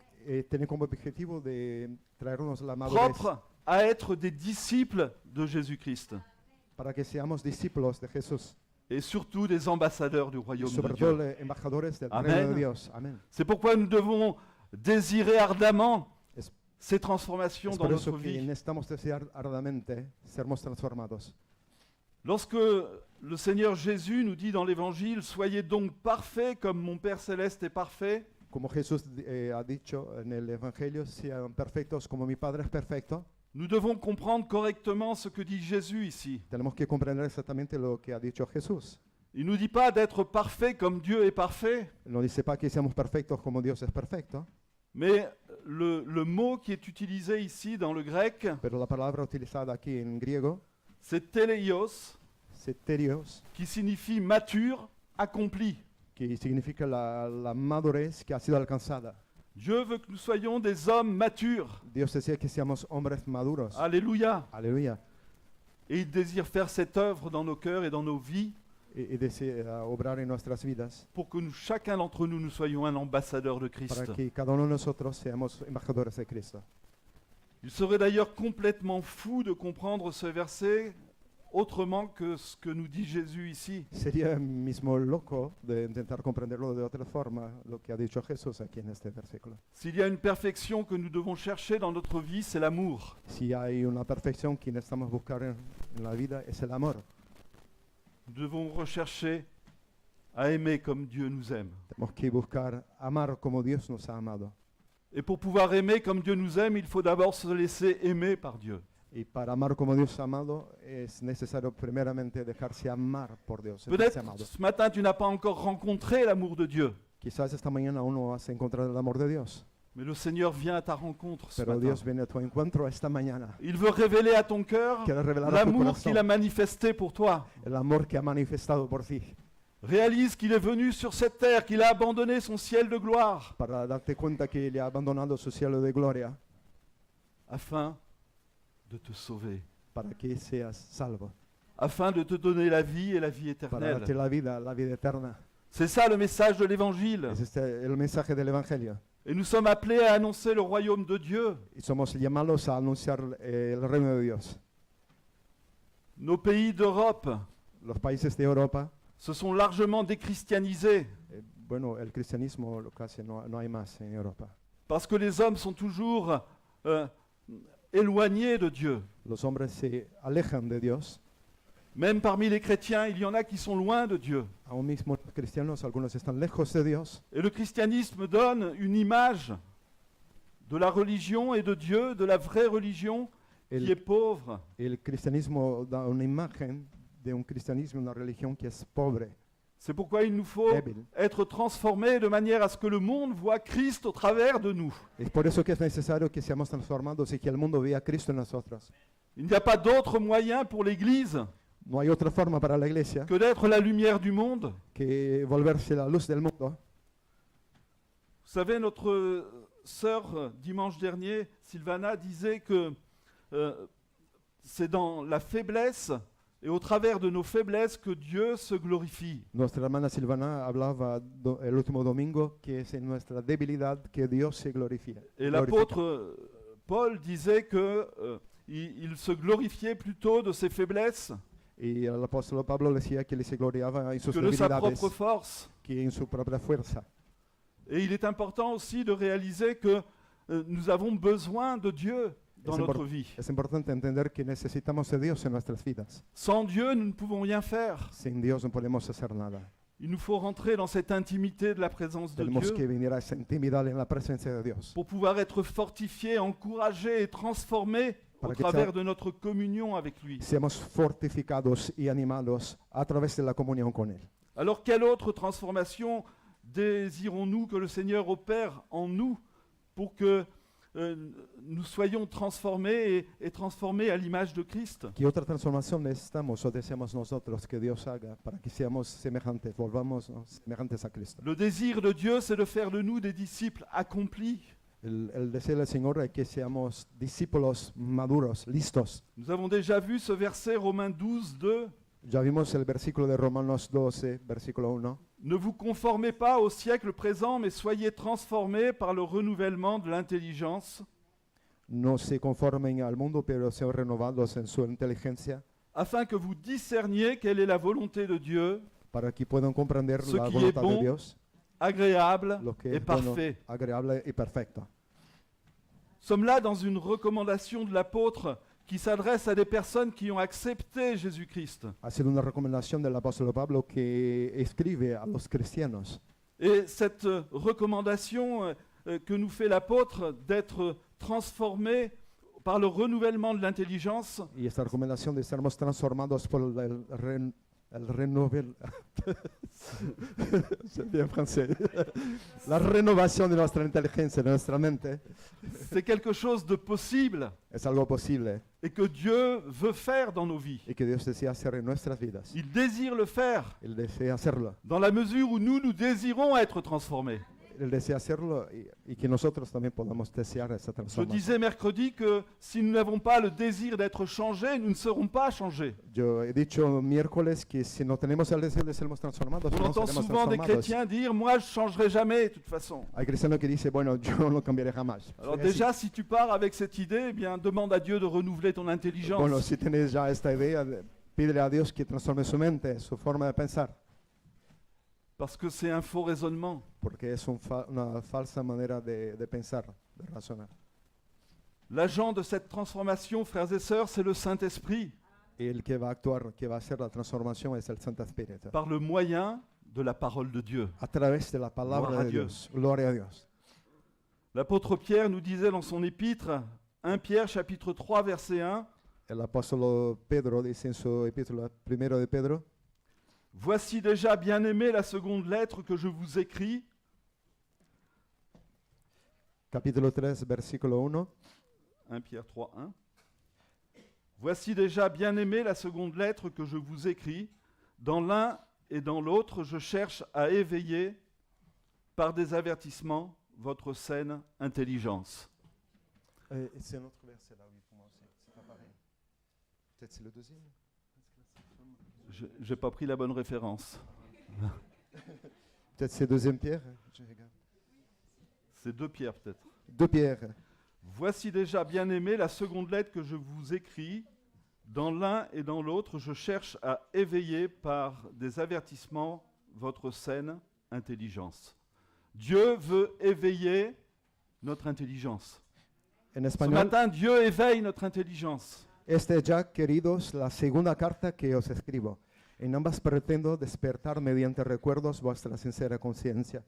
tienen como objetivo de traernos la madurez, à être des disciples de Jésus-Christ para que seamos discípulos de Jesús et surtout des ambassadeurs du y royaume de sobre todo Dieu. embajadores del Amen. reino de Dios. Amén. C'est pourquoi nous devons désirer ardemment Es- ces transformations Es dans por eso notre que vie. necesitamos desear arduamente sermos transformados. Lorsque le Seigneur Jésus nous dit dans l'Évangile « Soyez donc parfaits comme mon Père Céleste est parfait », Como Jesús ha dicho en el Evangelio, sean perfectos como mi Padre es perfecto. nous devons comprendre correctement ce que dit Jésus ici. Tenemos que comprender exactamente lo que ha dicho Jesús. Il ne nous dit pas d'être parfait comme Dieu est parfait, Él no dice para que seamos perfectos como Dios es perfecto, mais le mot qui est utilisé ici dans le grec, pero la palabra utilizada aquí en griego, c'est teleios, seterios, qui signifie mature, accompli. que significa la madurez que ha sido alcanzada. Dieu veut que nous soyons des hommes matures. Dios desea que seamos hombres maduros. Alléluia. Aleluya. Et il désire faire cette œuvre dans nos cœurs et dans nos vies Y desea obrar en nuestras vidas pour que chacun d'entre nous, nous soyons un ambassadeur de para Christ. que cada uno de nosotros seamos embajadores de Cristo. Il serait d'ailleurs complètement fou de comprendre ce verset autrement que ce que nous dit Jésus ici. Sería mismo loco de intentar comprenderlo de otra forma, lo que ha dicho Jesús aquí en este versículo. S'il y a une perfection que nous devons chercher dans notre vie, c'est l'amour. Si hay una perfección que necesitamos buscar en la vida, es el amor. Nous devons rechercher à aimer comme Dieu nous aime. Tenemos que buscar amar como Dios nos ha amado. Et pour pouvoir aimer comme Dieu nous aime, il faut d'abord se laisser aimer par Dieu. Y para amar como Dios ha amado, es necesario primeramente dejarse amar por Dios. Peut-être dejarse amado. ce matin, tu n'as pas encore rencontré l'amour de Dieu, Quizás esta mañana aún no has encontrado el amor de Dios, mais le Seigneur vient à ta rencontre ce pero matin. Dios viene a tu encuentro esta mañana. Il veut révéler à ton cœur Quiere revelar a tu l'amour corazón qu'il a manifesté pour toi. el amor que ha manifestado por ti, Réalise qu'il est venu sur cette terre, qu'il a abandonné son ciel de gloire para darte cuenta que Él ha abandonado su cielo de gloria afin de te sauver, para que seas salvo, afin de te donner la vie et la vie para darte éternelle. la vida eterna. C'est ça le message de l'Évangile. Es el mensaje del Evangelio. Et nous sommes appelés à annoncer le royaume de Dieu. Y somos llamados a anunciar el reino de Dios. Nos pays d'Europe Los países de Europa, se sont largement déchristianisés bueno, el cristianismo casi no hay más en Europa. parce que les hommes sont toujours éloignés de Dieu. Los hombres se alejan de Dios. Même parmi les chrétiens, il y en a qui sont loin de Dieu. Aún mismo los cristianos, algunos están lejos de Dios. Et le christianisme donne une image de la religion et de Dieu, de la vraie religion qui est pauvre. El cristianismo da una imagen de un cristianismo, una religión que es pobre, C'est pourquoi il nous faut débil. être transformés de manière à ce que le monde voit Christ au travers de nous. Es por eso que es necesario que seamos transformados y que el mundo vea a Cristo en nosotros. Il n'y a pas d'autre moyen pour l'Église No hay otra forma para la iglesia que d'être la lumière du monde. que volverse la luz del mundo. Vous savez, notre sœur, dimanche dernier, Sylvana, disait que c'est dans la faiblesse et au travers de nos faiblesses que Dieu se glorifie. Nuestra hermana Silvana hablaba el último domingo que es en nuestra debilidad que Dios se glorifica. Et l'apôtre Paul disait que il se glorifiait plutôt de ses faiblesses Y el apóstol Pablo decía que él se gloriaba en sus que de sa debilidades propre force. que en su propia fuerza. Et il est important aussi de réaliser que nous avons besoin de Dieu dans Es notre vie. Es importante entender que necesitamos de Dios en nuestras vidas. Sans Dieu, nous ne pouvons rien faire. Sin Dios no podemos hacer nada. Il nous faut rentrer dans cette intimité de la présence de Tenemos que Dieu venir a esa intimidad en la presencia de Dios pour pouvoir être fortifiés, encouragés et transformés au Para que travers sea- de notre communion avec lui. seamos fortificados y animados a través de la comunión con Él. Alors quelle autre transformation désirons-nous que le Seigneur opère en nous pour que nous soyons transformés et transformés à l'image de Christ? ¿Qué otra transformación necesitamos o deseamos nosotros que Dios haga para que seamos semejantes, volvamos semejantes a Cristo? Le désir de Dieu, c'est de faire de nous des disciples accomplis. El deseo del Señor es que seamos discípulos maduros, listos. Nous avons déjà vu ce verset, Romains 12, 2. Ya vimos el versículo de Romanos 12, versículo 1. Ne vous conformez pas au siècle présent, mais soyez transformés par le renouvellement de l'intelligence, no se conformen al mundo, pero sean renovados en su inteligencia, afin que vous discerniez quelle est la volonté de Dieu, para que puedan comprender Ce la qui est voluntad bon, de Dios, agréable lo que et es bueno, parfait. agradable y perfecto. Nous sommes là dans une recommandation de l'apôtre qui s'adresse à des personnes qui ont accepté Jésus-Christ. Ha sido una recomendación del apóstol Pablo que escribe a los cristianos. Et cette recommandation que nous fait l'apôtre d'être transformés par le renouvellement de l'intelligence, Y esta recomendación de sermos transformados por el renovel... C'est bien français. La renovación de nuestra inteligencia, de nuestra mente, c'est quelque chose de possible es algo posible et que Dieu veut faire dans nos vies. y que Dios desea hacer en nuestras vidas. Il désire le faire Él desea hacerlo. dans la mesure où nous désirons être transformés. Él desea hacerlo y que nosotros también podamos desear esa Je transformación. disais mercredi que si nous n'avons pas le désir d'être changés, nous ne serons pas changés. Yo he dicho miércoles que si no tenemos el deseo de ser transformados, On no entend seremos souvent des transformados. chrétiens dire « Moi, je ne changerai jamais, de toute façon ». Hay cristianos que dicen, bueno, yo no cambiaré jamás. Alors Soy así. déjà, si tu pars avec cette idée, eh bien, demande à Dieu de renouveler ton intelligence. Bueno, si tienes ya esta idea, pídele a Dios que transforme su mente, su forma de pensar, Parce que c'est un faux raisonnement. porque es una falsa manera de pensar, de razonar. L'agent de cette transformation, frères et sœurs, c'est le Saint-Esprit, Y el que va a actuar, que va a hacer la transformación es el Santo Espíritu. par le moyen de la parole de Dieu. A través de la palabra Gloria a de Dios. Dios. Gloria a Dios. L'apôtre Pierre nous disait dans son épître, 1 Pierre chapitre 3 verset 1, El apóstol Pedro dice en su epístola primero de Pedro, « Voici déjà, bien-aimés, la seconde lettre que je vous écris, capítulo 3, versículo 1. 1 Pierre 3, 1. Voici déjà, bien-aimés, la seconde lettre que je vous écris. Dans l'un et dans l'autre, je cherche à éveiller, par des avertissements, votre saine intelligence. C'est un autre verset là, oui, pour moi, c'est pas pareil. Peut-être c'est le deuxième. Je n'ai pas pris la bonne référence. Peut-être c'est deuxième Pierre. Je regarde. C'est 2 Pierre peut-être. 2 Pierre. Voici déjà, bien-aimés, la seconde lettre que je vous écris. Dans l'un et dans l'autre, je cherche à éveiller par des avertissements votre saine intelligence. Dieu veut éveiller notre intelligence. En Ce español, matin, Dieu éveille notre intelligence. esta es ya, queridos, la segunda carta que os escribo. En ambas pretendo despertar mediante recuerdos vuestra sincera conciencia.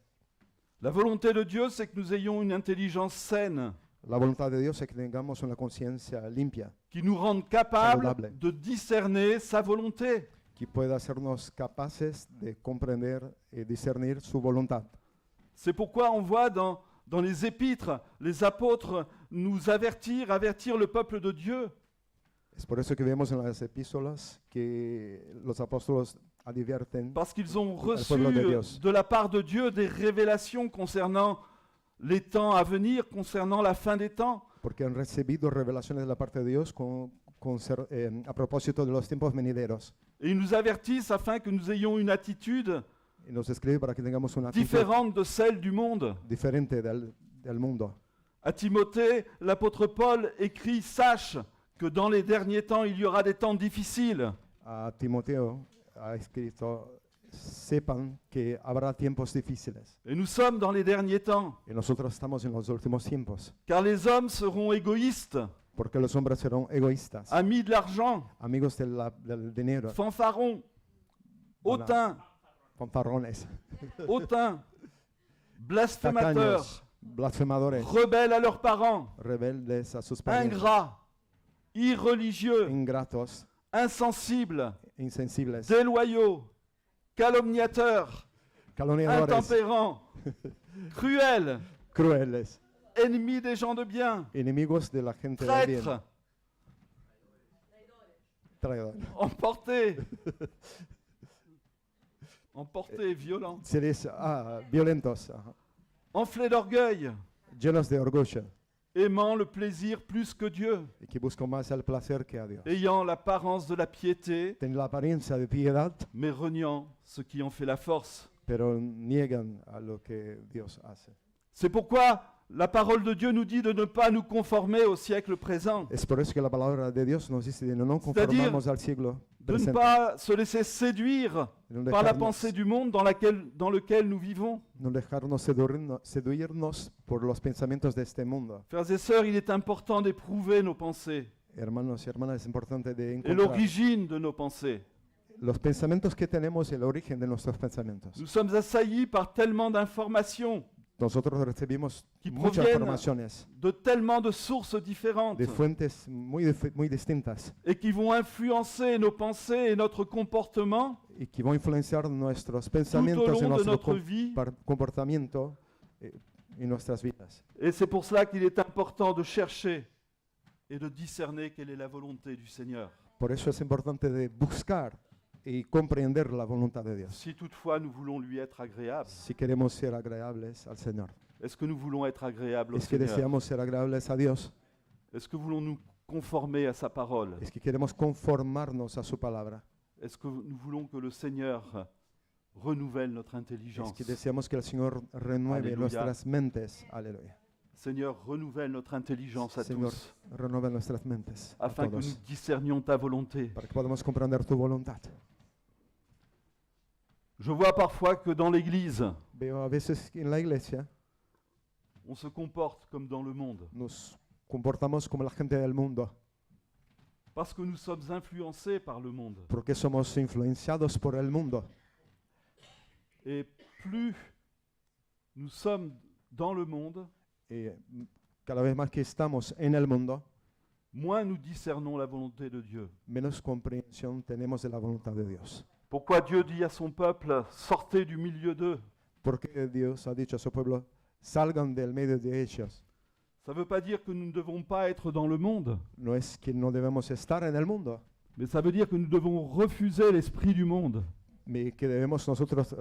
La volonté de Dieu, c'est que nous ayons une intelligence saine La voluntad de Dios es que tengamos una conciencia limpia, qui nous rende capables Saludable. de discerner sa volonté. que pueda hacernos capaces de comprender y discernir su voluntad. C'est pourquoi on voit dans les épîtres, les apôtres nous avertir le peuple de Dieu. Es por eso que vemos en las epístolas que los apóstoles advierten, Parce qu'ils ont reçu pueblo de Dios. de la part de Dieu des révélations concernant les temps à venir, concernant la fin des temps. porque han recibido revelaciones de la parte de Dios a propósito de los tiempos venideros. Et ils nous avertissent afin que nous ayons une attitude Y nos escribe para que tengamos una actitud différente de celle du monde. diferente del mundo. À Timothée, l'apôtre Paul écrit « Sache que dans les derniers temps, il y aura des temps difficiles. A Timoteo ha escrito, sepan que habrá tiempos difíciles. » Et nous sommes dans les derniers temps, Y nosotros estamos en los últimos tiempos, car les hommes seront égoïstes, porque los hombres serán egoístas, amis de l'argent, amigos del dinero, fanfarons, hautains, fanfarrones, hautains, blasphémateurs, tacaños, blasfemadores, rebelles à leurs parents, rebeldes a sus padres, ingrats, irreligieux, ingratos, insensibles, insensibles, déloyaux, calomniateurs, calumniadores, intempérants, cruels, crueles, ennemis des gens de bien, enemigos de la gente de bien, traîtres, traidores. emportés, violents, Se dice, violentos, enflés d'orgueil, llenos de orgullo, aimant le plaisir plus que Dieu, y que buscan más el placer que a Dios. ayant l'apparence de la piété, Tienen la apariencia de piedad, mais reniant ce qui en fait la force. pero niegan a lo que Dios hace. C'est pourquoi La parole de Dieu nous dit de ne pas nous conformer au siècle présent, Es por eso que la palabra de Dios nos dice de no C'est-à-dire conformarnos al siglo de ne presente, pas se laisser séduire de no par la dejarnos- pensée du monde dans lequel nous vivons. no dejarnos seduirnos por los pensamientos de este mundo. Frères et sœurs, il est important d'éprouver nos pensées Hermanos y hermanas, es importante de et encontrar l'origine de nos pensées. los pensamientos que tenemos y el origen de nuestros pensamientos. Nous sommes assaillis par tellement d'informations, Nosotros recibimos Que muchas provienen informaciones de tellement de sources différentes, de fuentes muy distintas et qui vont influencer nos pensées et notre comportement y que van a influenciar nuestros tout au pensamientos y long de nuestro notre vie. comportamiento y nuestras vidas. Et c'est pour cela qu'il est important de chercher et de discerner quelle est la volonté du Seigneur. Por eso es importante de buscar y comprender la voluntad de Dios. Si toutefois nous voulons lui être agréables, Si queremos ser agradables al Señor. est-ce que nous voulons être agréables au Es que Seigneur? deseamos ser agradables a Dios. Est-ce que voulons nous conformer à sa parole? Es que queremos conformarnos a su palabra. Est-ce que nous voulons que le Seigneur renouvelle notre Es intelligence? que deseamos que el Señor renueve Aleluya. nuestras mentes. Aleluya. Seigneur, renouvelle notre intelligence à Señor, tous, renueve nuestras mentes a afin que nous todos, discernions ta volonté. para que podamos comprender tu voluntad. Je vois parfois que dans l'Église, Veo a veces que en la iglesia on se comporte comme dans le monde, nos comportamos como la gente del mundo, parce que nous sommes influencés par le monde. porque somos influenciados por el mundo. Et plus nous sommes dans le monde, Y cada vez más que estamos en el mundo, moins nous discernons la volonté de Dieu. menos comprensión tenemos de la voluntad de Dios. Pourquoi Dieu dit à son peuple, sortez du milieu d'eux? Porque Dios ha dicho a su pueblo, salgan del medio de ellos. Ça ne veut pas dire que nous ne devons pas être dans le monde, No es que no debemos estar en el mundo, mais ça veut dire que nous devons refuser l'esprit du monde. ni que debemos nosotros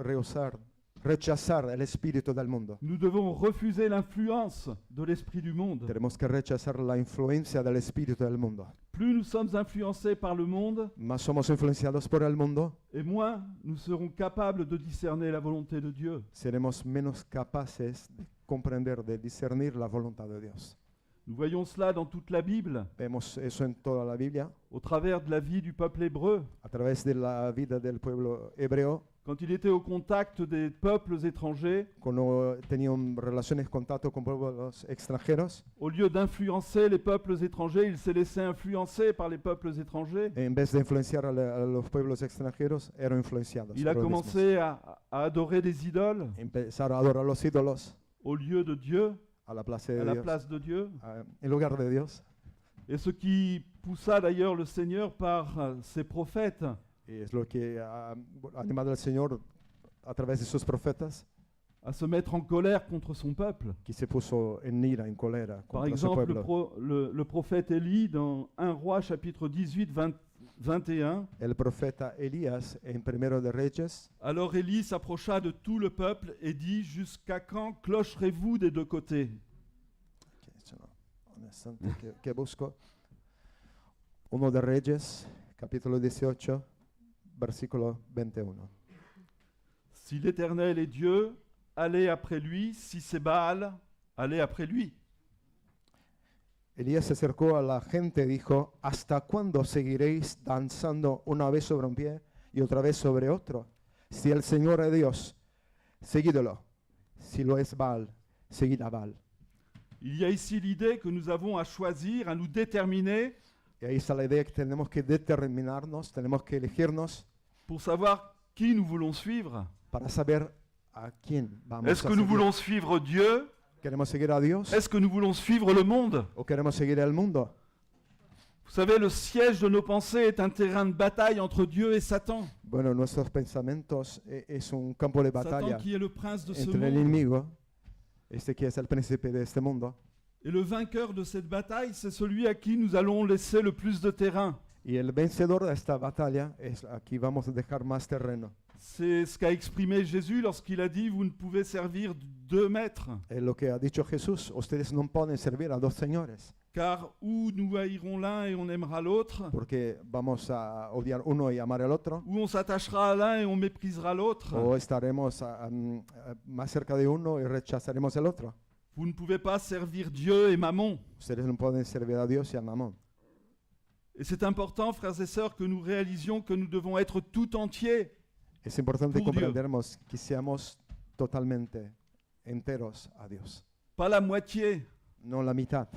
rechazar el espíritu del mundo. Nous devons refuser l'influence de l'esprit du monde. Tenemos que rechazar la influencia del espíritu del mundo. Plus nous sommes influencés par le monde, Más somos influenciados por el mundo, et moins nous serons capables de discerner la volonté de Dieu. seremos menos capaces de comprender, de discernir la voluntad de Dios. Nous voyons cela dans toute la Bible, Vemos eso en toda la Biblia, au travers de la vie du peuple hébreu, a través de la vida del pueblo hebreo, quand il était au contact des peuples étrangers. cuando tenían relaciones, contacto con pueblos extranjeros, Au lieu d'influencer les peuples étrangers, il s'est laissé influencer par les peuples étrangers. en vez de influenciar a los pueblos extranjeros, eran influenciados. Il a por los mismos. commencé à adorer des idoles Empezaron a adorar los ídolos au lieu de Dieu, a la place à de la Dios, place de Dieu. en lugar de Dios. Et ce qui poussa d'ailleurs le Seigneur par ses prophètes Y es lo que ha animado al Señor a través de sus profetas, à se mettre en colère contre son peuple. que se puso en ira, en cólera Par contra su exemple, pueblo. le prophète Élie, dans 1 Roi chapitre 18, 21, El profeta Elías en Primero de Reyes, alors Élie s'approcha de tout le peuple et dit, jusqu'à quand clocherez-vous des deux côtés? que busco, 1 de Reyes, capítulo 18, versículo 21. Si l'Éternel est Dieu, allez après lui. Si c'est Baal, allez après lui. Elías se acercó a la gente y dijo, ¿hasta cuándo seguiréis danzando una vez sobre un pie y otra vez sobre otro? Si el Señor es Dios, seguidlo. Si lo es Baal, seguid a Baal. Il y a ici l'idée que nous avons à choisir, à nous déterminer Y ahí está la idea que tenemos que determinarnos, tenemos que elegirnos pour savoir qui nous voulons suivre. para saber a quién vamos Est-ce a que nous seguir. voulons suivre Dieu? ¿Queremos seguir a Dios Est-ce que nous voulons suivre le monde? o queremos seguir al mundo? Vous savez, le siège de nos pensées est un terrain de bataille entre Dieu et Satan. Bueno, nuestros pensamientos es un campo de Satan batalla qui est le prince de ce entre el monde. enemigo, este que es el príncipe de este mundo, Et le vainqueur de cette bataille, c'est celui à qui nous allons laisser le plus de terrain. y el vencedor de esta batalla es aquí vamos a dejar más terreno. C'est ce qu'a exprimé Jésus lorsqu'il a dit « Vous ne pouvez servir deux maîtres, Es lo que ha dicho Jesús, ustedes no pueden servir a dos señores, car ou nous haïrons l'un et on aimera l'autre, porque vamos a odiar uno y amar al otro, ou on s'attachera à l'un et on méprisera l'autre. o estaremos más cerca de uno y rechazaremos el otro. Vous ne pouvez pas servir Dieu et Mammon. Ustedes no pueden servir a Dios y a Mamón. Et c'est important, frères et sœurs, que nous réalisions que nous devons être tout entiers. Es importante Por Dios. comprendermos que seamos totalmente enteros a Dios. Pas la moitié, No la mitad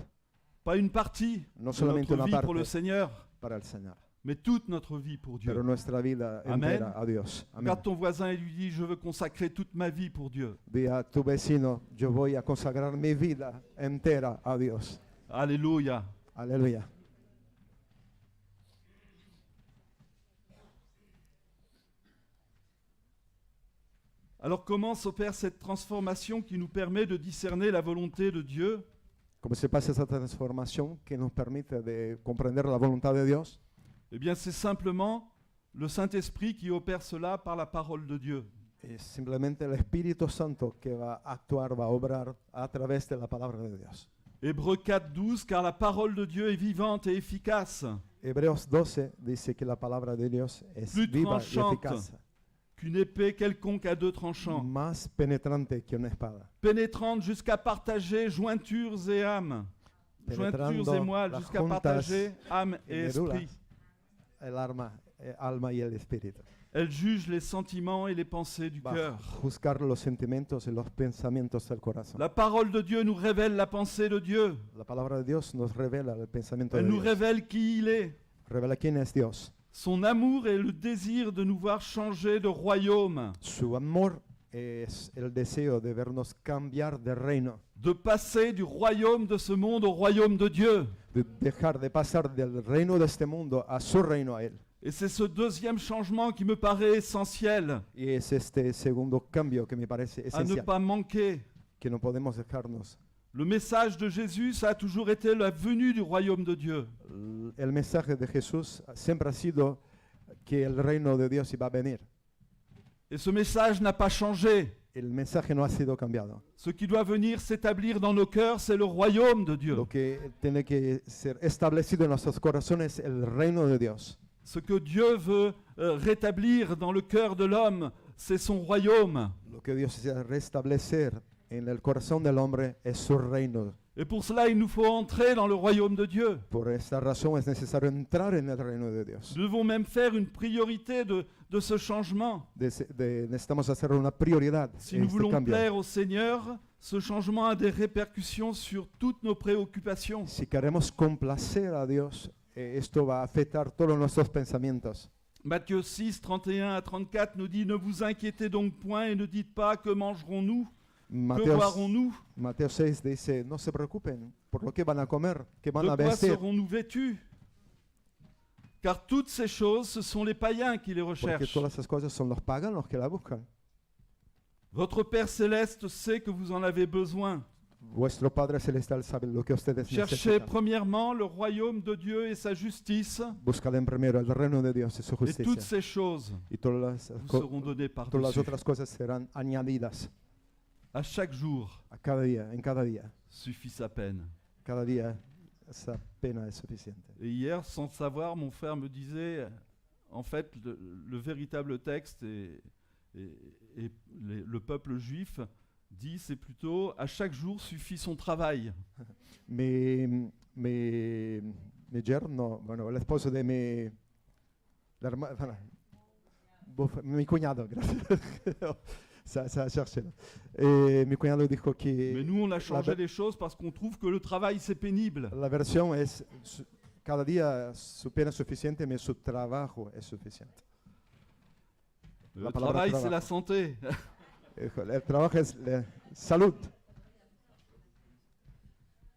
pas une partie No de solamente notre una vie pour parte. le Seigneur, para el Señor, mais toute notre vie pour Dieu. pero nuestra vida Amén. entera a Dios. Amén. Regarde ton voisin et lui dis, je veux consacrer toute ma vie pour Dieu. Di a tu vecino, yo voy a consagrar mi vida entera a Dios. Alléluia. Aleluya. Alors comment s'opère cette transformation qui nous permet de discerner la volonté de Dieu? ¿Cómo se pasa esa transformación que nos permite de comprender la voluntad de Dios? Eh bien, c'est simplement le Saint-Esprit qui opère cela par la parole de Dieu. Es simplemente el Espíritu Santo que va a actuar, va a obrar a través de la palabra de Dios. Hébreux 4:12, car la parole de Dieu est vivante et efficace, Hebreos 12 dice que la palabra de Dios es Plus viva y tranchante. eficaz, qu'une épée quelconque à 2 tranchants, más penetrante que una espada, pénétrante jusqu'à partager jointures et âmes, jointures et penetrando moelles, las jusqu'à juntas partager âme y et esprit. médulas, el alma y el espíritu. Elle juge les sentiments et les pensées du Va cœur. a juzgar los sentimientos y los pensamientos del corazón. La parole de Dieu nous révèle la pensée de Dieu. La palabra de Dios nos revela el pensamiento Elle de nous Dios. révèle qui il est, Revela quién es Dios. son amour et le désir de nous voir changer de royaume, Su amor es el deseo de vernos cambiar de reino, de passer du royaume de ce monde au royaume de Dieu. de dejar de pasar del reino de este mundo a su reino a él. Et c'est ce deuxième changement qui me paraît essentiel, Y es este segundo cambio que me parece à ne esencial, pas manquer. que no podemos dejarnos. Le message de Jésus, ça a toujours été la venue du royaume de Dieu. El mensaje de Jesús siempre ha sido que el reino de Dios iba a venir. Et ce message n'a pas changé. El mensaje no ha sido cambiado. Ce qui doit venir s'établir dans nos cœurs, c'est le royaume de Dieu. Lo que tiene que ser establecido en nuestros corazones es el reino de Dios. Ce que Dieu veut rétablir dans le cœur de l'homme, c'est son royaume. Lo que Dios desea restablecer en el corazón del hombre es su reino. Et pour cela, il nous faut entrer dans le royaume de Dieu. Por esta razón es necesario entrar en el reino de Dios. Nous devons même faire une priorité de ce changement. Necesitamos hacer una prioridad Si en nous este voulons cambio. plaire au Seigneur, ce changement a des répercussions sur toutes nos préoccupations. Si queremos complacer a Dios, esto va a afectar todos nuestros pensamientos. Matthieu 6, 31 à 34 nous dit « Ne vous inquiétez donc point et ne dites pas que mangerons-nous, que Mateo, boirons-nous, Mateo 6 dice, no se preocupen por lo que van a comer, que van de a quoi vestir, serons-nous vêtus ?» Car toutes ces choses, ce sont les païens qui les porque recherchent. todas esas cosas son los paganos que la buscan. Votre Père Céleste sait que vous en avez besoin. Vuestro Padre Celestial sabe lo que ustedes Cherchez necesitan. premièrement le royaume de Dieu et sa justice, Buscad en primero el reino de Dios y su et toutes justicia. ces choses Y todas las, vous co- seront données todas las par-dessus. otras cosas serán añadidas À chaque jour a cada día, en cada día. suffit sa peine. Cada día esa pena es suficiente. Et hier, sans le savoir, mon frère me disait, en fait, le véritable texte et le peuple juif dit, c'est plutôt, à chaque jour suffit son travail. Mi yerno, bueno, el esposo de mi cuñado, gracias. Ça a cherché là. Et mi cuñado dijo que Mais nous, on a changé ver- les choses parce qu'on trouve que le travail, c'est pénible. la versión es cada día su pena es suficiente, pero su trabajo es suficiente. Le La palabra travail, c'est trabajo. la santé. El trabajo es salud.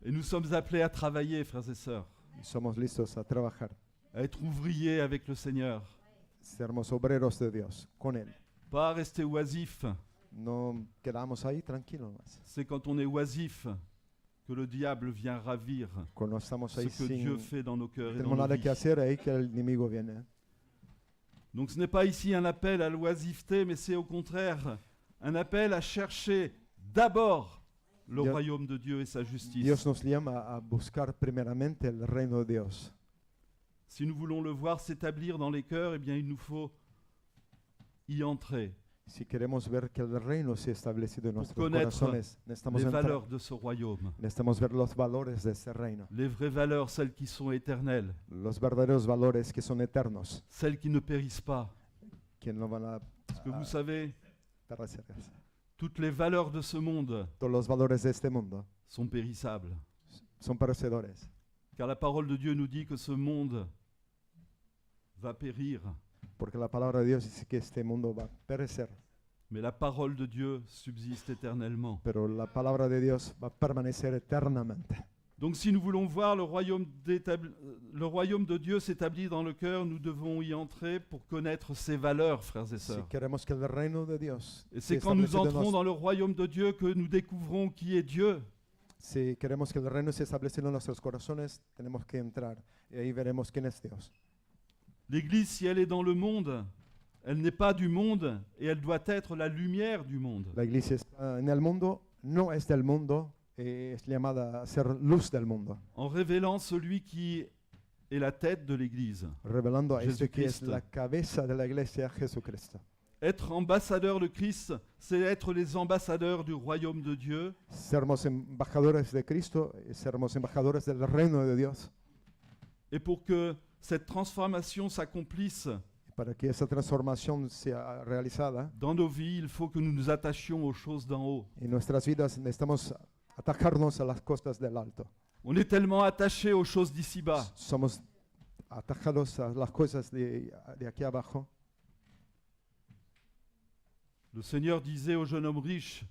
Et nous sommes appelés à travailler, frères et sœurs, Somos listos a trabajar, à être ouvriers avec le Seigneur, sermos obreros de Dios con Él. pas à rester oisifs. No quedamos ahí tranquilos más. C'est quand on est oisif que le diable vient ravir Cuando estamos ce ahí que Dieu sin fait dans nos cœurs et dans tenemos nos nada que vies. hacer, ahí que el enemigo viene. Donc ce n'est pas ici un appel à l'oisiveté, mais c'est au contraire un appel à chercher d'abord le Dieu- royaume de Dieu et sa justice. Dios nos llama a buscar primeramente el reino de Dios. Si nous voulons le voir s'établir dans les cœurs, eh bien il nous faut y entrer. Si queremos ver que el reino se ha establecido en nuestros connaître corazones, necesitamos, les entrar, valeurs de ce royaume. necesitamos ver los valores de ese reino, Les vraies valeurs, celles qui sont éternelles, los verdaderos valores que son eternos, celles qui ne périssent pas. que no van a Parce que vous savez, perecer. toutes les valeurs de ce monde Todos los valores de este mundo sont périssables. son perecedores, Car la parole de Dieu nous dit que ce monde va périr, porque la palabra de Dios dice que este mundo va a perecer, mais la parole de Dieu subsiste éternellement. pero la palabra de Dios va a permanecer eternamente. Donc si nous voulons voir le royaume de Dieu s'établir dans le cœur, nous devons y entrer pour connaître ses valeurs, frères et Si sœurs. queremos que el reino de Dios Et se c'est quand nous establezca en entrons dans le royaume de Dieu que nous découvrons qui est Dieu. Si queremos que el reino se establezca en nuestros corazones, tenemos que entrar y ahí veremos quién es Dios. L'Église, si elle est dans le monde, elle n'est pas du monde et elle doit être la lumière du monde. La iglesia está en el mundo, no es del mundo, es llamada a ser luz del mundo, En révélant celui qui est la tête de l'Église. revelando a este que es Jesucristo. la cabeza de la iglesia, Jesucristo. Être ambassadeur de Christ, c'est être les ambassadeurs du royaume de Dieu. Sermos embajadores de Cristo, sermos embajadores del reino de Dios. Et pour que cette transformation s'accomplisse Y para que esa transformación sea realizada dans nos vies, il faut que nous nous attachions aux choses d'en haut. en nuestras vidas, necesitamos atajarnos a las costas del alto. On est tellement attaché aux choses d'ici-bas. Somos atajados a las cosas de aquí abajo. Le Seigneur disait au jeune homme riche,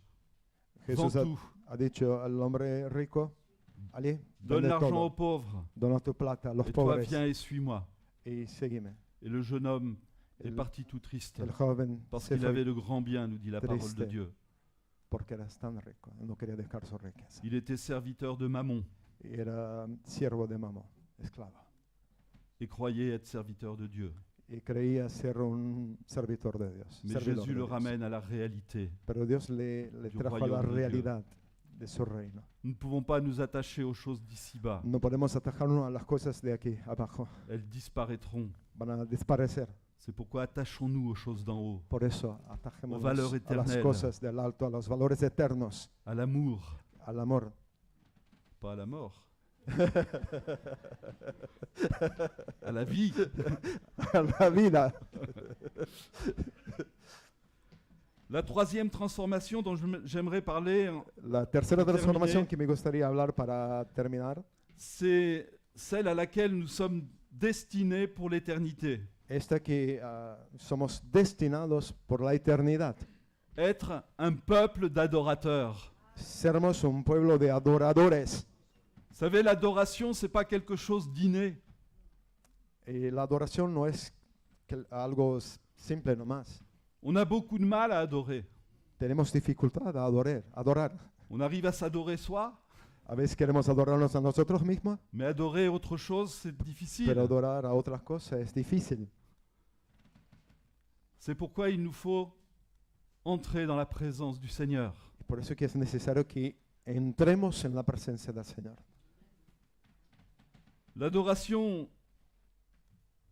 vends Jesús tout, ha dicho al hombre rico, allez, donne vende l'argent aux todo, pauvres, dona tu plata a los et toi pobres viens et suis-moi. y sígueme. Et le jeune homme est El, parti tout triste, el joven parce se qu'il avait fue de grands biens, nous dit la parole de triste. Dieu. porque era tan rico, no quería dejar su riqueza. Il était serviteur de Mammon Y era siervo de Mamón, esclavo. et croyait être serviteur de Dieu. Y creía ser un servidor de Dios. Mais servidor Jésus de le Dios. ramène à la réalité. Pero Dios le du trajo a la royaume de Dieu. realidad de su reino. Nous ne pouvons pas nous attacher aux choses d'ici-bas. No podemos atajarnos a las cosas de aquí abajo. Elles disparaîtront. Van a desaparecer. C'est pourquoi attachons-nous aux choses d'en haut, Por eso atajémonos valores a las eternas. cosas del alto, a los valores eternos, à l'amour, al amor. pas à la mort, à la vie. a la vida. La troisième transformation dont j'aimerais parler, La tercera Terminé. transformación que me gustaría hablar para terminar, c'est celle à laquelle nous sommes destinés pour l'éternité. esta que somos destinados por la eternidad. Être un peuple d'adorateurs. Sermos un pueblo de adoradores. Vous savez, l'adoration, c'est pas quelque chose d'inné. Y la adoración no es algo simple nomás. On a beaucoup de mal à adorer. Tenemos dificultad a adorar. On arrive à s'adorer soi, A veces queremos adorarnos a nosotros mismos, mais adorer autre chose, c'est difficile. pero adorar a otras cosas es difícil. C'est pourquoi il nous faut entrer dans la présence du Seigneur. Y por eso que es necesario que entremos en la presencia del Señor. L'adoration,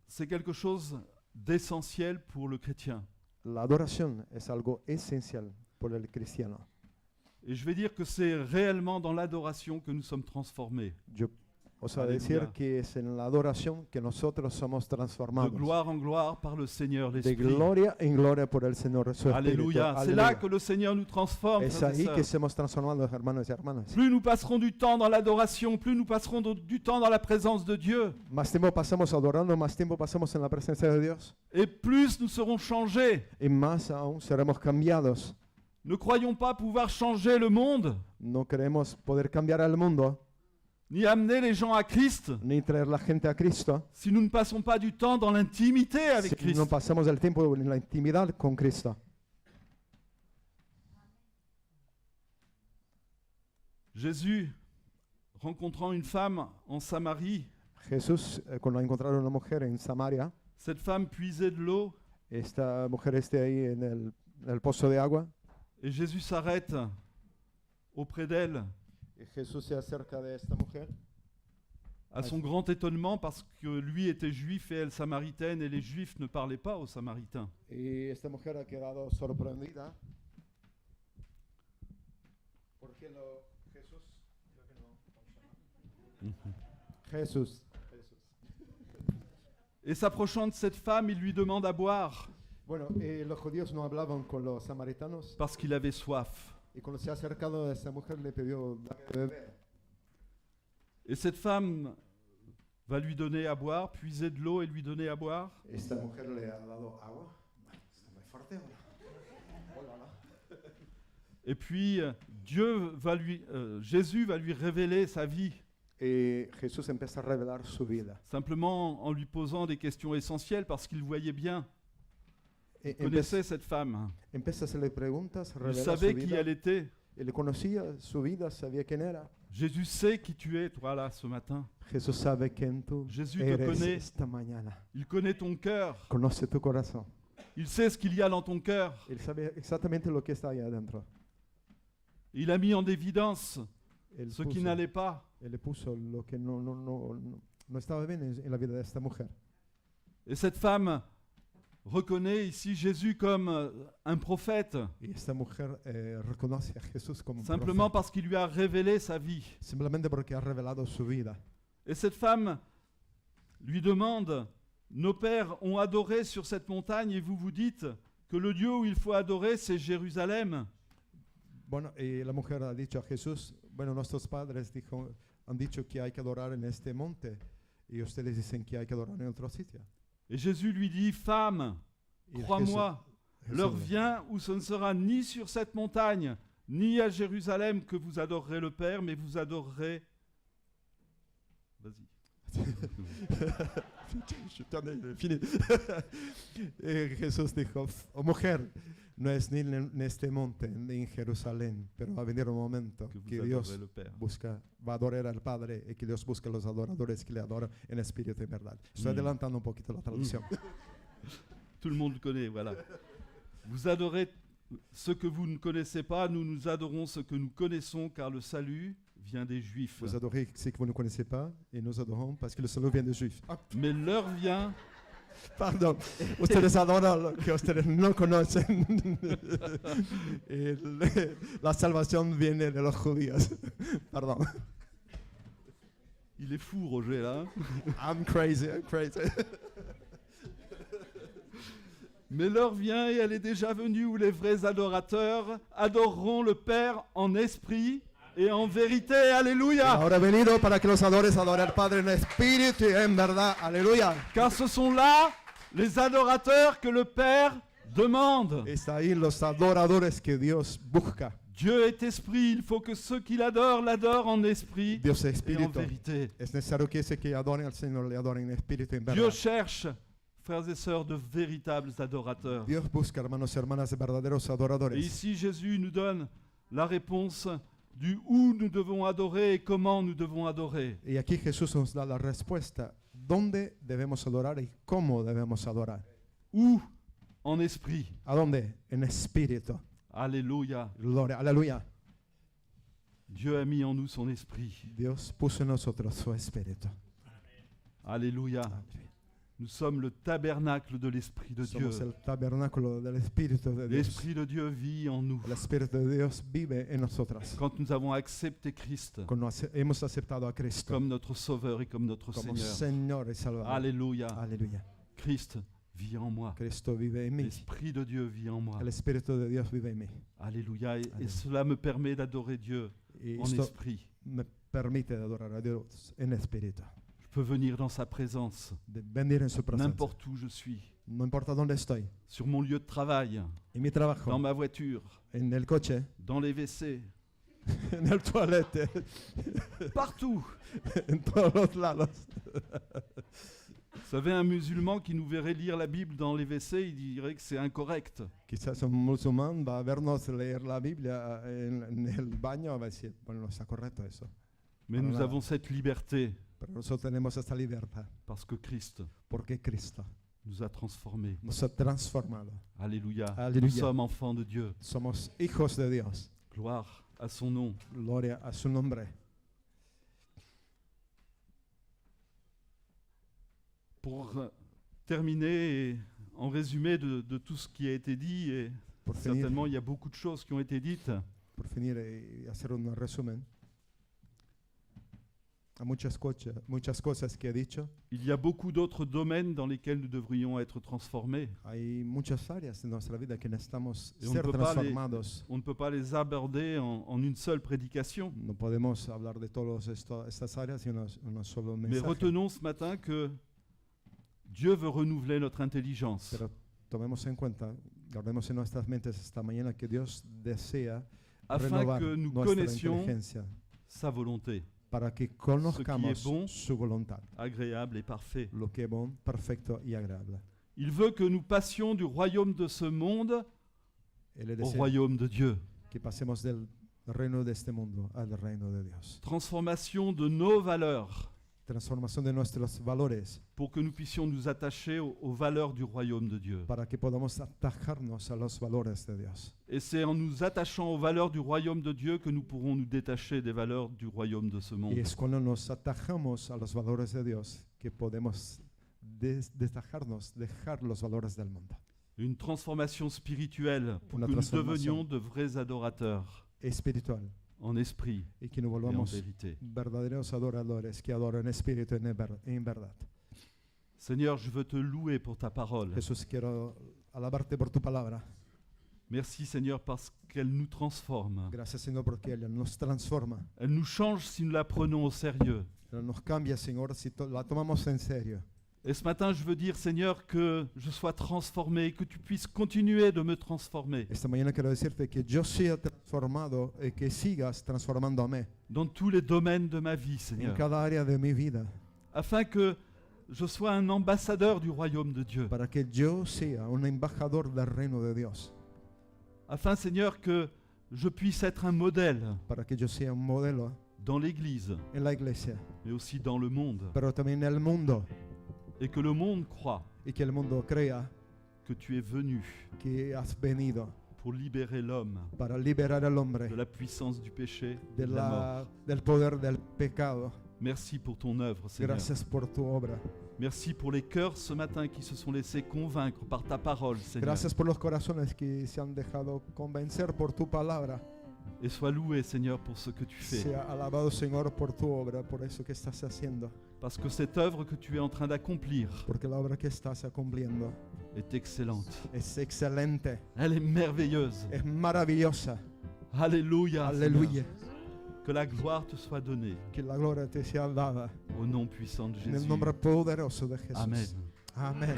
c'est quelque chose d'essentiel pour le chrétien. La adoración es algo esencial por el cristiano. Et je vais dire que c'est réellement dans l'adoration que nous sommes transformés. Yo os voy a Aleluya. decir que es en la adoración que nosotros somos De transformados. gloire en gloire par le Seigneur De l'Esprit. gloria en gloria por el Señor. Su Espíritu. Alléluia. C'est là Aleluya. que le Seigneur nous transforme. Es frères et ahí que sœurs. somos transformados, hermanos y hermanas. Plus nous passerons du temps dans l'adoration, plus nous passerons du temps dans la présence de Dieu, Más tiempo pasamos adorando, más tiempo pasamos en la presencia de Dios. et plus nous serons changés. Y más aún seremos cambiados. Ne croyons pas pouvoir changer le monde, No queremos poder cambiar al mundo, ni amener les gens à Christ, ni traer la gente a Cristo, si nous ne passons pas du temps dans l'intimité avec si Christ. no pasamos el tiempo en la intimidad con Cristo. Jésus, rencontrant une femme en Samarie, Jesús, cuando encontraron una mujer en Samaria, cette femme puisait de l'eau, esta mujer ahí en el pozo de agua, et Jésus s'arrête auprès d'elle y Jesús se acerca de esta mujer À son grand étonnement, parce que lui était juif et elle samaritaine, et les juifs ne parlaient pas aux samaritains. Y esta mujer ha quedado sorprendida porque Jesús. Et s'approchant de cette femme, il lui demande à boire, Bueno, los judíos no hablaban con los samaritanos parce qu'il avait soif. y cuando se ha acercado a esta mujer le pidió "Dame de beber". Et cette femme va lui donner à boire, puiser de l'eau et lui donner à boire. Esta mujer le ha dado agua. Está muy fuerte. Hola. Et puis Jésus va lui révéler sa vie, Y Jesús empieza a revelar su vida. simplement en lui posant des questions essentielles parce qu'il voyait bien, E- connaissait cette femme. Empieza a hacerle preguntas, Il revela su savait qui vida. elle était. Él conocía su vida, sabía quién era. Jésus sait qui tu es, toi là, ce matin. Jesús sabe quién tú Jésus te eres connaît. esta mañana. Il connaît ton cœur. Conoce tu corazón. Il sait ce qu'il y a dans ton cœur. Él sabe exactamente lo que está ahí adentro. Il a mis en évidence Él ce qui puso, n'allait pas. él le puso lo que no estaba bien en la vida de esta mujer. Et cette femme reconnaît ici Jésus comme un prophète, Y esta mujer reconoce a Jesús como un simplement profeta, parce qu'il lui a révélé sa vie. simplemente porque ha revelado su vida. Et cette femme lui demande, nos pères ont adoré sur cette montagne et vous vous dites que le Dieu où il faut adorer, c'est Jérusalem. Bueno, y la mujer ha dicho a Jesús, bueno, nuestros padres han dicho que hay que adorar en este monte y ustedes dicen que hay que adorar en otro sitio. Et Jésus lui dit, femme, Y crois-moi, Jesús l'heure le- vient où ce ne sera ni sur cette montagne, ni à Jérusalem que vous adorerez le Père, mais vous adorerez... Vas-y. Fini. Y Jesús dijo, oh mujer, no es ni en este monte ni en Jerusalén, pero va a venir un momento Que vous que adorerez Dios le Père. va a adorar al Padre y que Dios busca los adoradores que le adoran en espíritu y en verdad. Estoy adelantando un poquito la traducción. Tout le monde connaît, voilà. Vous adorez ce que vous ne connaissez pas, nous adorons ce que nous connaissons, car le salut vient des Juifs. Vous adorez ce que vous ne connaissez pas et nous adorons parce que le salut vient des Juifs. Ah, Mais l'heure vient, pardon, ustedes adoran lo que ustedes no conocen. Y la salvación viene de los judíos. Pardon. il est fou Roger là, I'm crazy. mais l'heure vient et elle est déjà venue où les vrais adorateurs adoreront le Père en esprit et en vérité. Alléluia! Ahora he venido para que los adores adorar al Padre en espíritu y en verdad. Aleluya. Car ce sont là les adorateurs que le Père demande. Está ahí los adoradores que Dios busca. Dieu est esprit, il faut que ceux qui l'adorent l'adorent en esprit Dios es et en espíritu. vérité. Es necesario que ese que adoren al Señor le adoren en espíritu y en Dieu verdad. cherche, frères et sœurs, de véritables adorateurs. Dios busca, hermanos y hermanas, de verdaderos Et adoradores. ici, Jésus nous donne la réponse du où nous devons adorer et comment nous devons adorer. Y aquí Jesús nos da la respuesta. ¿Dónde debemos adorar y cómo debemos adorar? Où? En esprit. ¿A dónde? En espíritu. Alléluia. Gloria. Aleluya. Dieu a mis en nous son esprit. Dios puso en nosotros su espíritu. Alléluia. Nous sommes le tabernacle de l'Esprit de Dieu. Somos el tabernáculo del Espíritu de Dios. L'Esprit de Dieu vit en nous. El Espíritu de Dios vive en nosotros. Quand nous avons accepté Christ Cuando hemos aceptado a Cristo comme notre Sauveur et comme notre como Seigneur. Señor y Salvador. Alléluia. Aleluya. Christ vit en moi. Cristo vive en mí. L'Esprit de Dieu vit en moi. El Espíritu de Dios vive en mí. Alléluia. Et Alléluia. cela me permet d'adorer Dieu Y en esto esprit. me permite adorar a Dios en espíritu. Je peux venir dans sa présence, De venir en su presencia. n'importe où je suis, No importa dónde estoy. sur mon lieu de travail, En mi trabajo. dans ma voiture, En el coche. dans les WC, En el toalete. partout. En todos los lados. Vous savez, un musulman qui nous verrait lire la Bible dans les WC, il dirait que c'est incorrect. Quizás un musulmán va a vernos leer la Biblia en el baño, va a decir, bueno, no está correcto eso. Mais Voilà. nous avons cette liberté Pero nosotros tenemos esta libertad parce que Christ porque Cristo nous a transformés. nos ha transformado. Alléluia. Alléluia. Nous sommes enfants de Dieu. Somos hijos de Dios. Gloire à son nom. Gloria a su nombre. Pour terminer, et en résumé de tout ce qui a été dit, et Por finir, certainement il y a beaucoup de choses qui ont été dites, por finir y hacer un resumen a muchas cosas que he dicho. il y a beaucoup d'autres domaines dans lesquels nous devrions être transformés. Hay muchas áreas de nuestra vida que necesitamos Y on ser ne peut pas transformados. On ne peut pas les aborder en une seule prédication. No podemos hablar de todas estas áreas en un solo Mais mensaje. retenons ce matin que Dieu veut renouveler notre intelligence. Pero tomemos en cuenta, guardemos en nuestras mentes esta mañana que Dios desea afin renovar que nous nuestra connaissions inteligencia sa volonté, para que conozcamos bon, su voluntad, agréable et parfait. lo que es bon, perfecto y agradable. Il veut que nous passions du royaume de ce monde Él au desea royaume de Dieu. que pasemos del reino de este mundo al reino de Dios. Transformation de nos valeurs Transformación de nuestros valores pour que nous puissions nous attacher aux valeurs du royaume de Dieu. para que podamos atajarnos a los valores de Dios. Et c'est en nous attachant aux valeurs du royaume de Dieu que nous pourrons nous détacher des valeurs du royaume de ce monde. Y es cuando nos atajamos a los valores de Dios que podemos destajarnos, dejar los valores del mundo. Une transformation spirituelle pour Una que nous transformación devenions de vrais adorateurs espiritual en esprit y que nos et en volvamos vérité. verdaderos adoradores que adoran en espíritu y en verdad. Seigneur, je veux te louer pour ta parole. Jesús, quiero alabarte por tu palabra. Merci Seigneur parce qu'elle nous transforme. Gracias, Señor, porque ella nos transforma. Elle nous change si nous la prenons au sérieux. Ella nos cambia, Señor, si la tomamos en serio. Et ce matin, je veux dire, Seigneur, que je sois transformé, que tu puisses continuer de me transformer Esta mañana quiero decirte que yo sea transformado y que sigas transformándome dans tous les domaines de ma vie, en Seigneur, cada área de mi vida, afin que je sois un ambassadeur du royaume de Dieu. para que yo sea un embajador del reino de Dios, Afin, Seigneur, que je puisse être un modèle para que yo sea un modelo dans l'Église, en la iglesia, mais aussi dans le monde. pero también en el mundo, Et que le monde croit y que el mundo crea que tu es venu que has venido pour libérer l'homme para liberar al hombre de la puissance du péché et de de la mort. del poder del pecado. Merci pour ton œuvre, Seigneur. Gracias por tu obra. Merci pour les cœurs ce matin qui se sont laissés convaincre par ta parole, Seigneur. Gracias por los corazones que se han dejado convencer por tu palabra. Et sois loué, Seigneur, pour ce que tu fais. Sea alabado, Señor, por tu obra, por eso que estás haciendo. Parce que cette œuvre que tu es en train d'accomplir Porque la obra que estás cumpliendo est excellente. es excelente, Elle est merveilleuse. es maravillosa. Alléluia. Aleluya. Seigneur. Que la gloire te soit donnée Que la gloria te sea dada au nom puissant de en el Jésus. nombre poderoso de Jesús. Amen. Amén.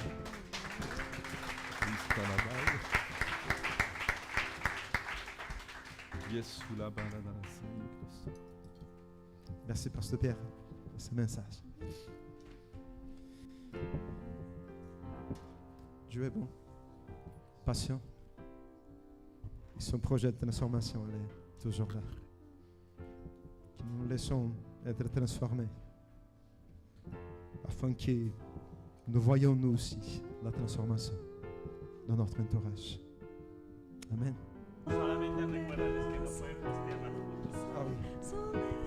Merci, Pasteur Pierre, pour ce message. Dieu est bon, patient. Et son projet de transformation il est toujours là. Que nous laissons être transformés afin que nous voyons nous aussi la transformation dans notre entourage. Amen. Ah oui.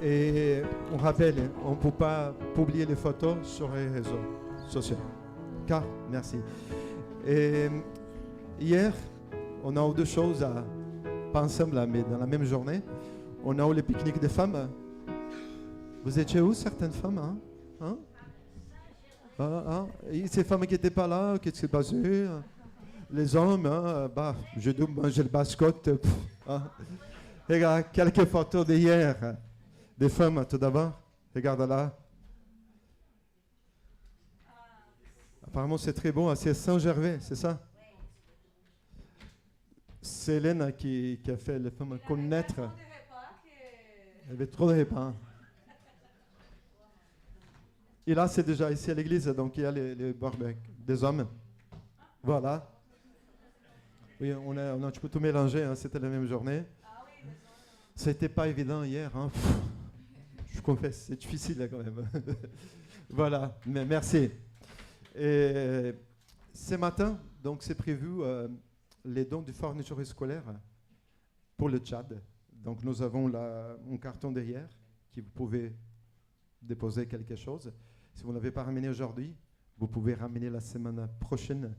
Et on rappelle, on ne peut pas publier les photos sur les réseaux sociaux. Car, merci. Et hier, on a eu deux choses, pas ensemble, là, mais dans la même journée. On a eu le pique-nique des femmes. Vous étiez où, certaines femmes, hein? Hein? Et ces femmes qui n'étaient pas là, qu'est-ce qui s'est passé? Les hommes, hein, bah, je dois manger le bascotte. Hein. Regarde, quelques photos d'hier, des femmes tout d'abord. Regarde là. Apparemment, c'est très beau. C'est Saint-Gervais, c'est ça? C'est Hélène qui a fait les femmes connaître. Il y avait trop de repas. Et là, c'est déjà ici à l'église, donc il y a les barbecues des hommes. Voilà. Oui, on a un petit peu tout mélangé, hein, c'était la même journée. Ça n'était pas évident hier. Hein. Je confesse, c'est difficile là, quand même. Voilà, mais merci. Et ce matin, donc c'est prévu les dons de fourniture scolaire pour le Tchad. Donc nous avons un carton derrière qui vous pouvez déposer quelque chose. Si vous ne l'avez pas ramené aujourd'hui, vous pouvez ramener la semaine prochaine.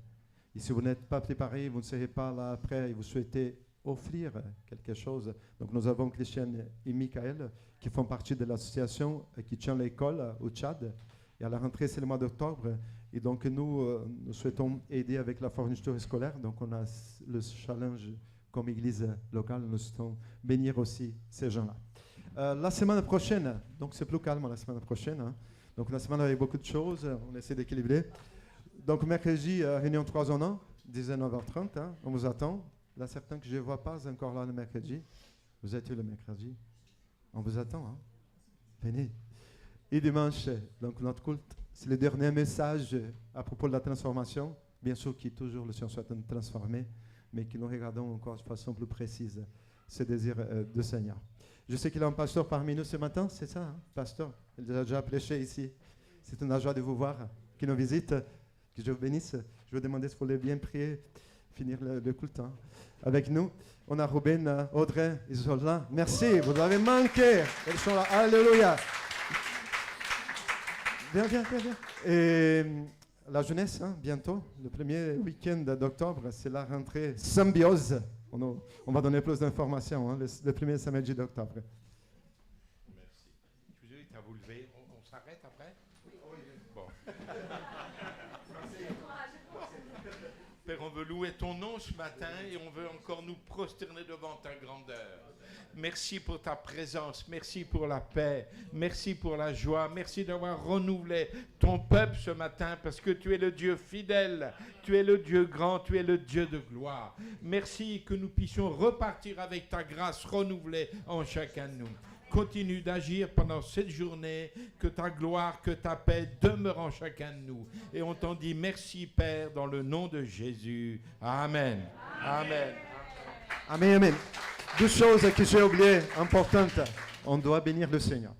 Et si vous n'êtes pas préparé, vous ne serez pas là après et vous souhaitez offrir quelque chose. Donc nous avons Christiane et Michael qui font partie de l'association qui tient l'école au Tchad. Et à la rentrée, c'est le mois d'octobre. Et donc nous souhaitons aider avec la fourniture scolaire. Donc on a le challenge comme église locale. Nous souhaitons bénir aussi ces gens-là. La semaine prochaine, donc c'est plus calme la semaine prochaine. Hein. Donc la semaine avec beaucoup de choses, on essaie d'équilibrer. Donc mercredi, réunion 3 en 1, 19h30, hein, on vous attend. Là, certains que je ne vois pas encore là le mercredi. Vous êtes où le mercredi? On vous attend. Hein? Venez. Et dimanche, donc notre culte, c'est le dernier message à propos de la transformation. Bien sûr, qui est toujours le Seigneur soit transformé, mais que nous regardons encore de façon plus précise ce désir du Seigneur. Je sais qu'il y a un pasteur parmi nous ce matin, c'est ça, hein, pasteur? Il a déjà prêché ici. C'est une joie de vous voir, qui nous visite. Que Dieu vous bénisse. Je vais demander si vous voulez bien prier, finir le culte hein, avec nous. On a Ruben, Audrey, Isola. Merci, vous avez manqué. Elles sont là. Alléluia. Viens. Et la jeunesse, hein, bientôt, le premier week-end d'octobre, c'est la rentrée Symbiose. On va donner plus d'informations, hein, le premier samedi d'octobre. Merci. Je vous invite à vous lever. On s'arrête après? Oui. Bon. Père, on veut louer ton nom ce matin et on veut encore nous prosterner devant ta grandeur. Merci pour ta présence, merci pour la paix, merci pour la joie, merci d'avoir renouvelé ton peuple ce matin parce que tu es le Dieu fidèle, tu es le Dieu grand, tu es le Dieu de gloire. Merci que nous puissions repartir avec ta grâce renouvelée en chacun de nous. Continue d'agir pendant cette journée, que ta gloire, que ta paix demeure en chacun de nous. Et on t'en dit merci Père dans le nom de Jésus. Amen. Amen. Amen, amen. Deux choses que j'ai oubliées, importantes. On doit bénir le Seigneur.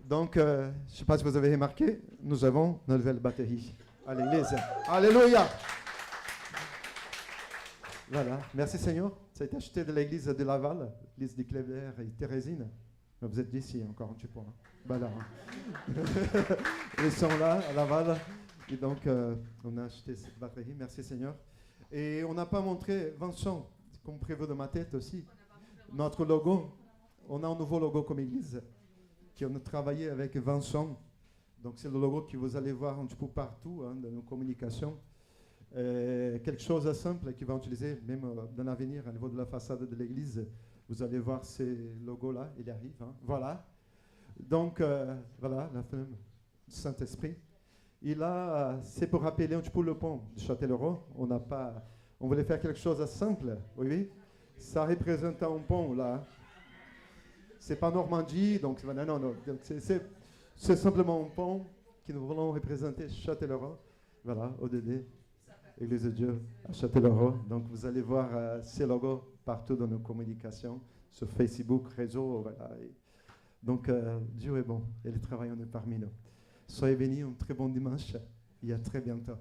Donc, je ne sais pas si vous avez remarqué, nous avons une nouvelle batterie à l'église. Alléluia. Voilà, merci Seigneur. Ça a été acheté de l'église de Laval, l'église de Cléver et Thérésine. Vous êtes d'ici encore un petit peu. Hein. Voilà. Ils sont là, à Laval. Et donc, on a acheté cette batterie. Merci Seigneur. Et on n'a pas montré Vincent, comme prévu de ma tête aussi. Notre logo. On a un nouveau logo comme église qui on a travaillé avec Vincent. Donc, c'est le logo que vous allez voir un petit peu partout hein, dans nos communications. Quelque chose de simple qu'ils vont utiliser même dans l'avenir au niveau de la façade de l'église. Vous allez voir ces logos-là, il arrive. Hein. Voilà. Donc, voilà, la femme du Saint-Esprit. Et là, c'est pour rappeler un petit peu le pont de Châtellerault. On voulait faire quelque chose de simple, oui. Ça représente un pont, là. C'est pas Normandie, donc non. Donc, c'est simplement un pont que nous voulons représenter Châtellerault. Voilà, ODD, Église de Dieu à Châtellerault. Donc, vous allez voir ces logos partout dans nos communications, sur Facebook, réseau. Voilà. Donc, Dieu est bon et le travail en est parmi nous. Soyez bénis, un très bon dimanche et à très bientôt.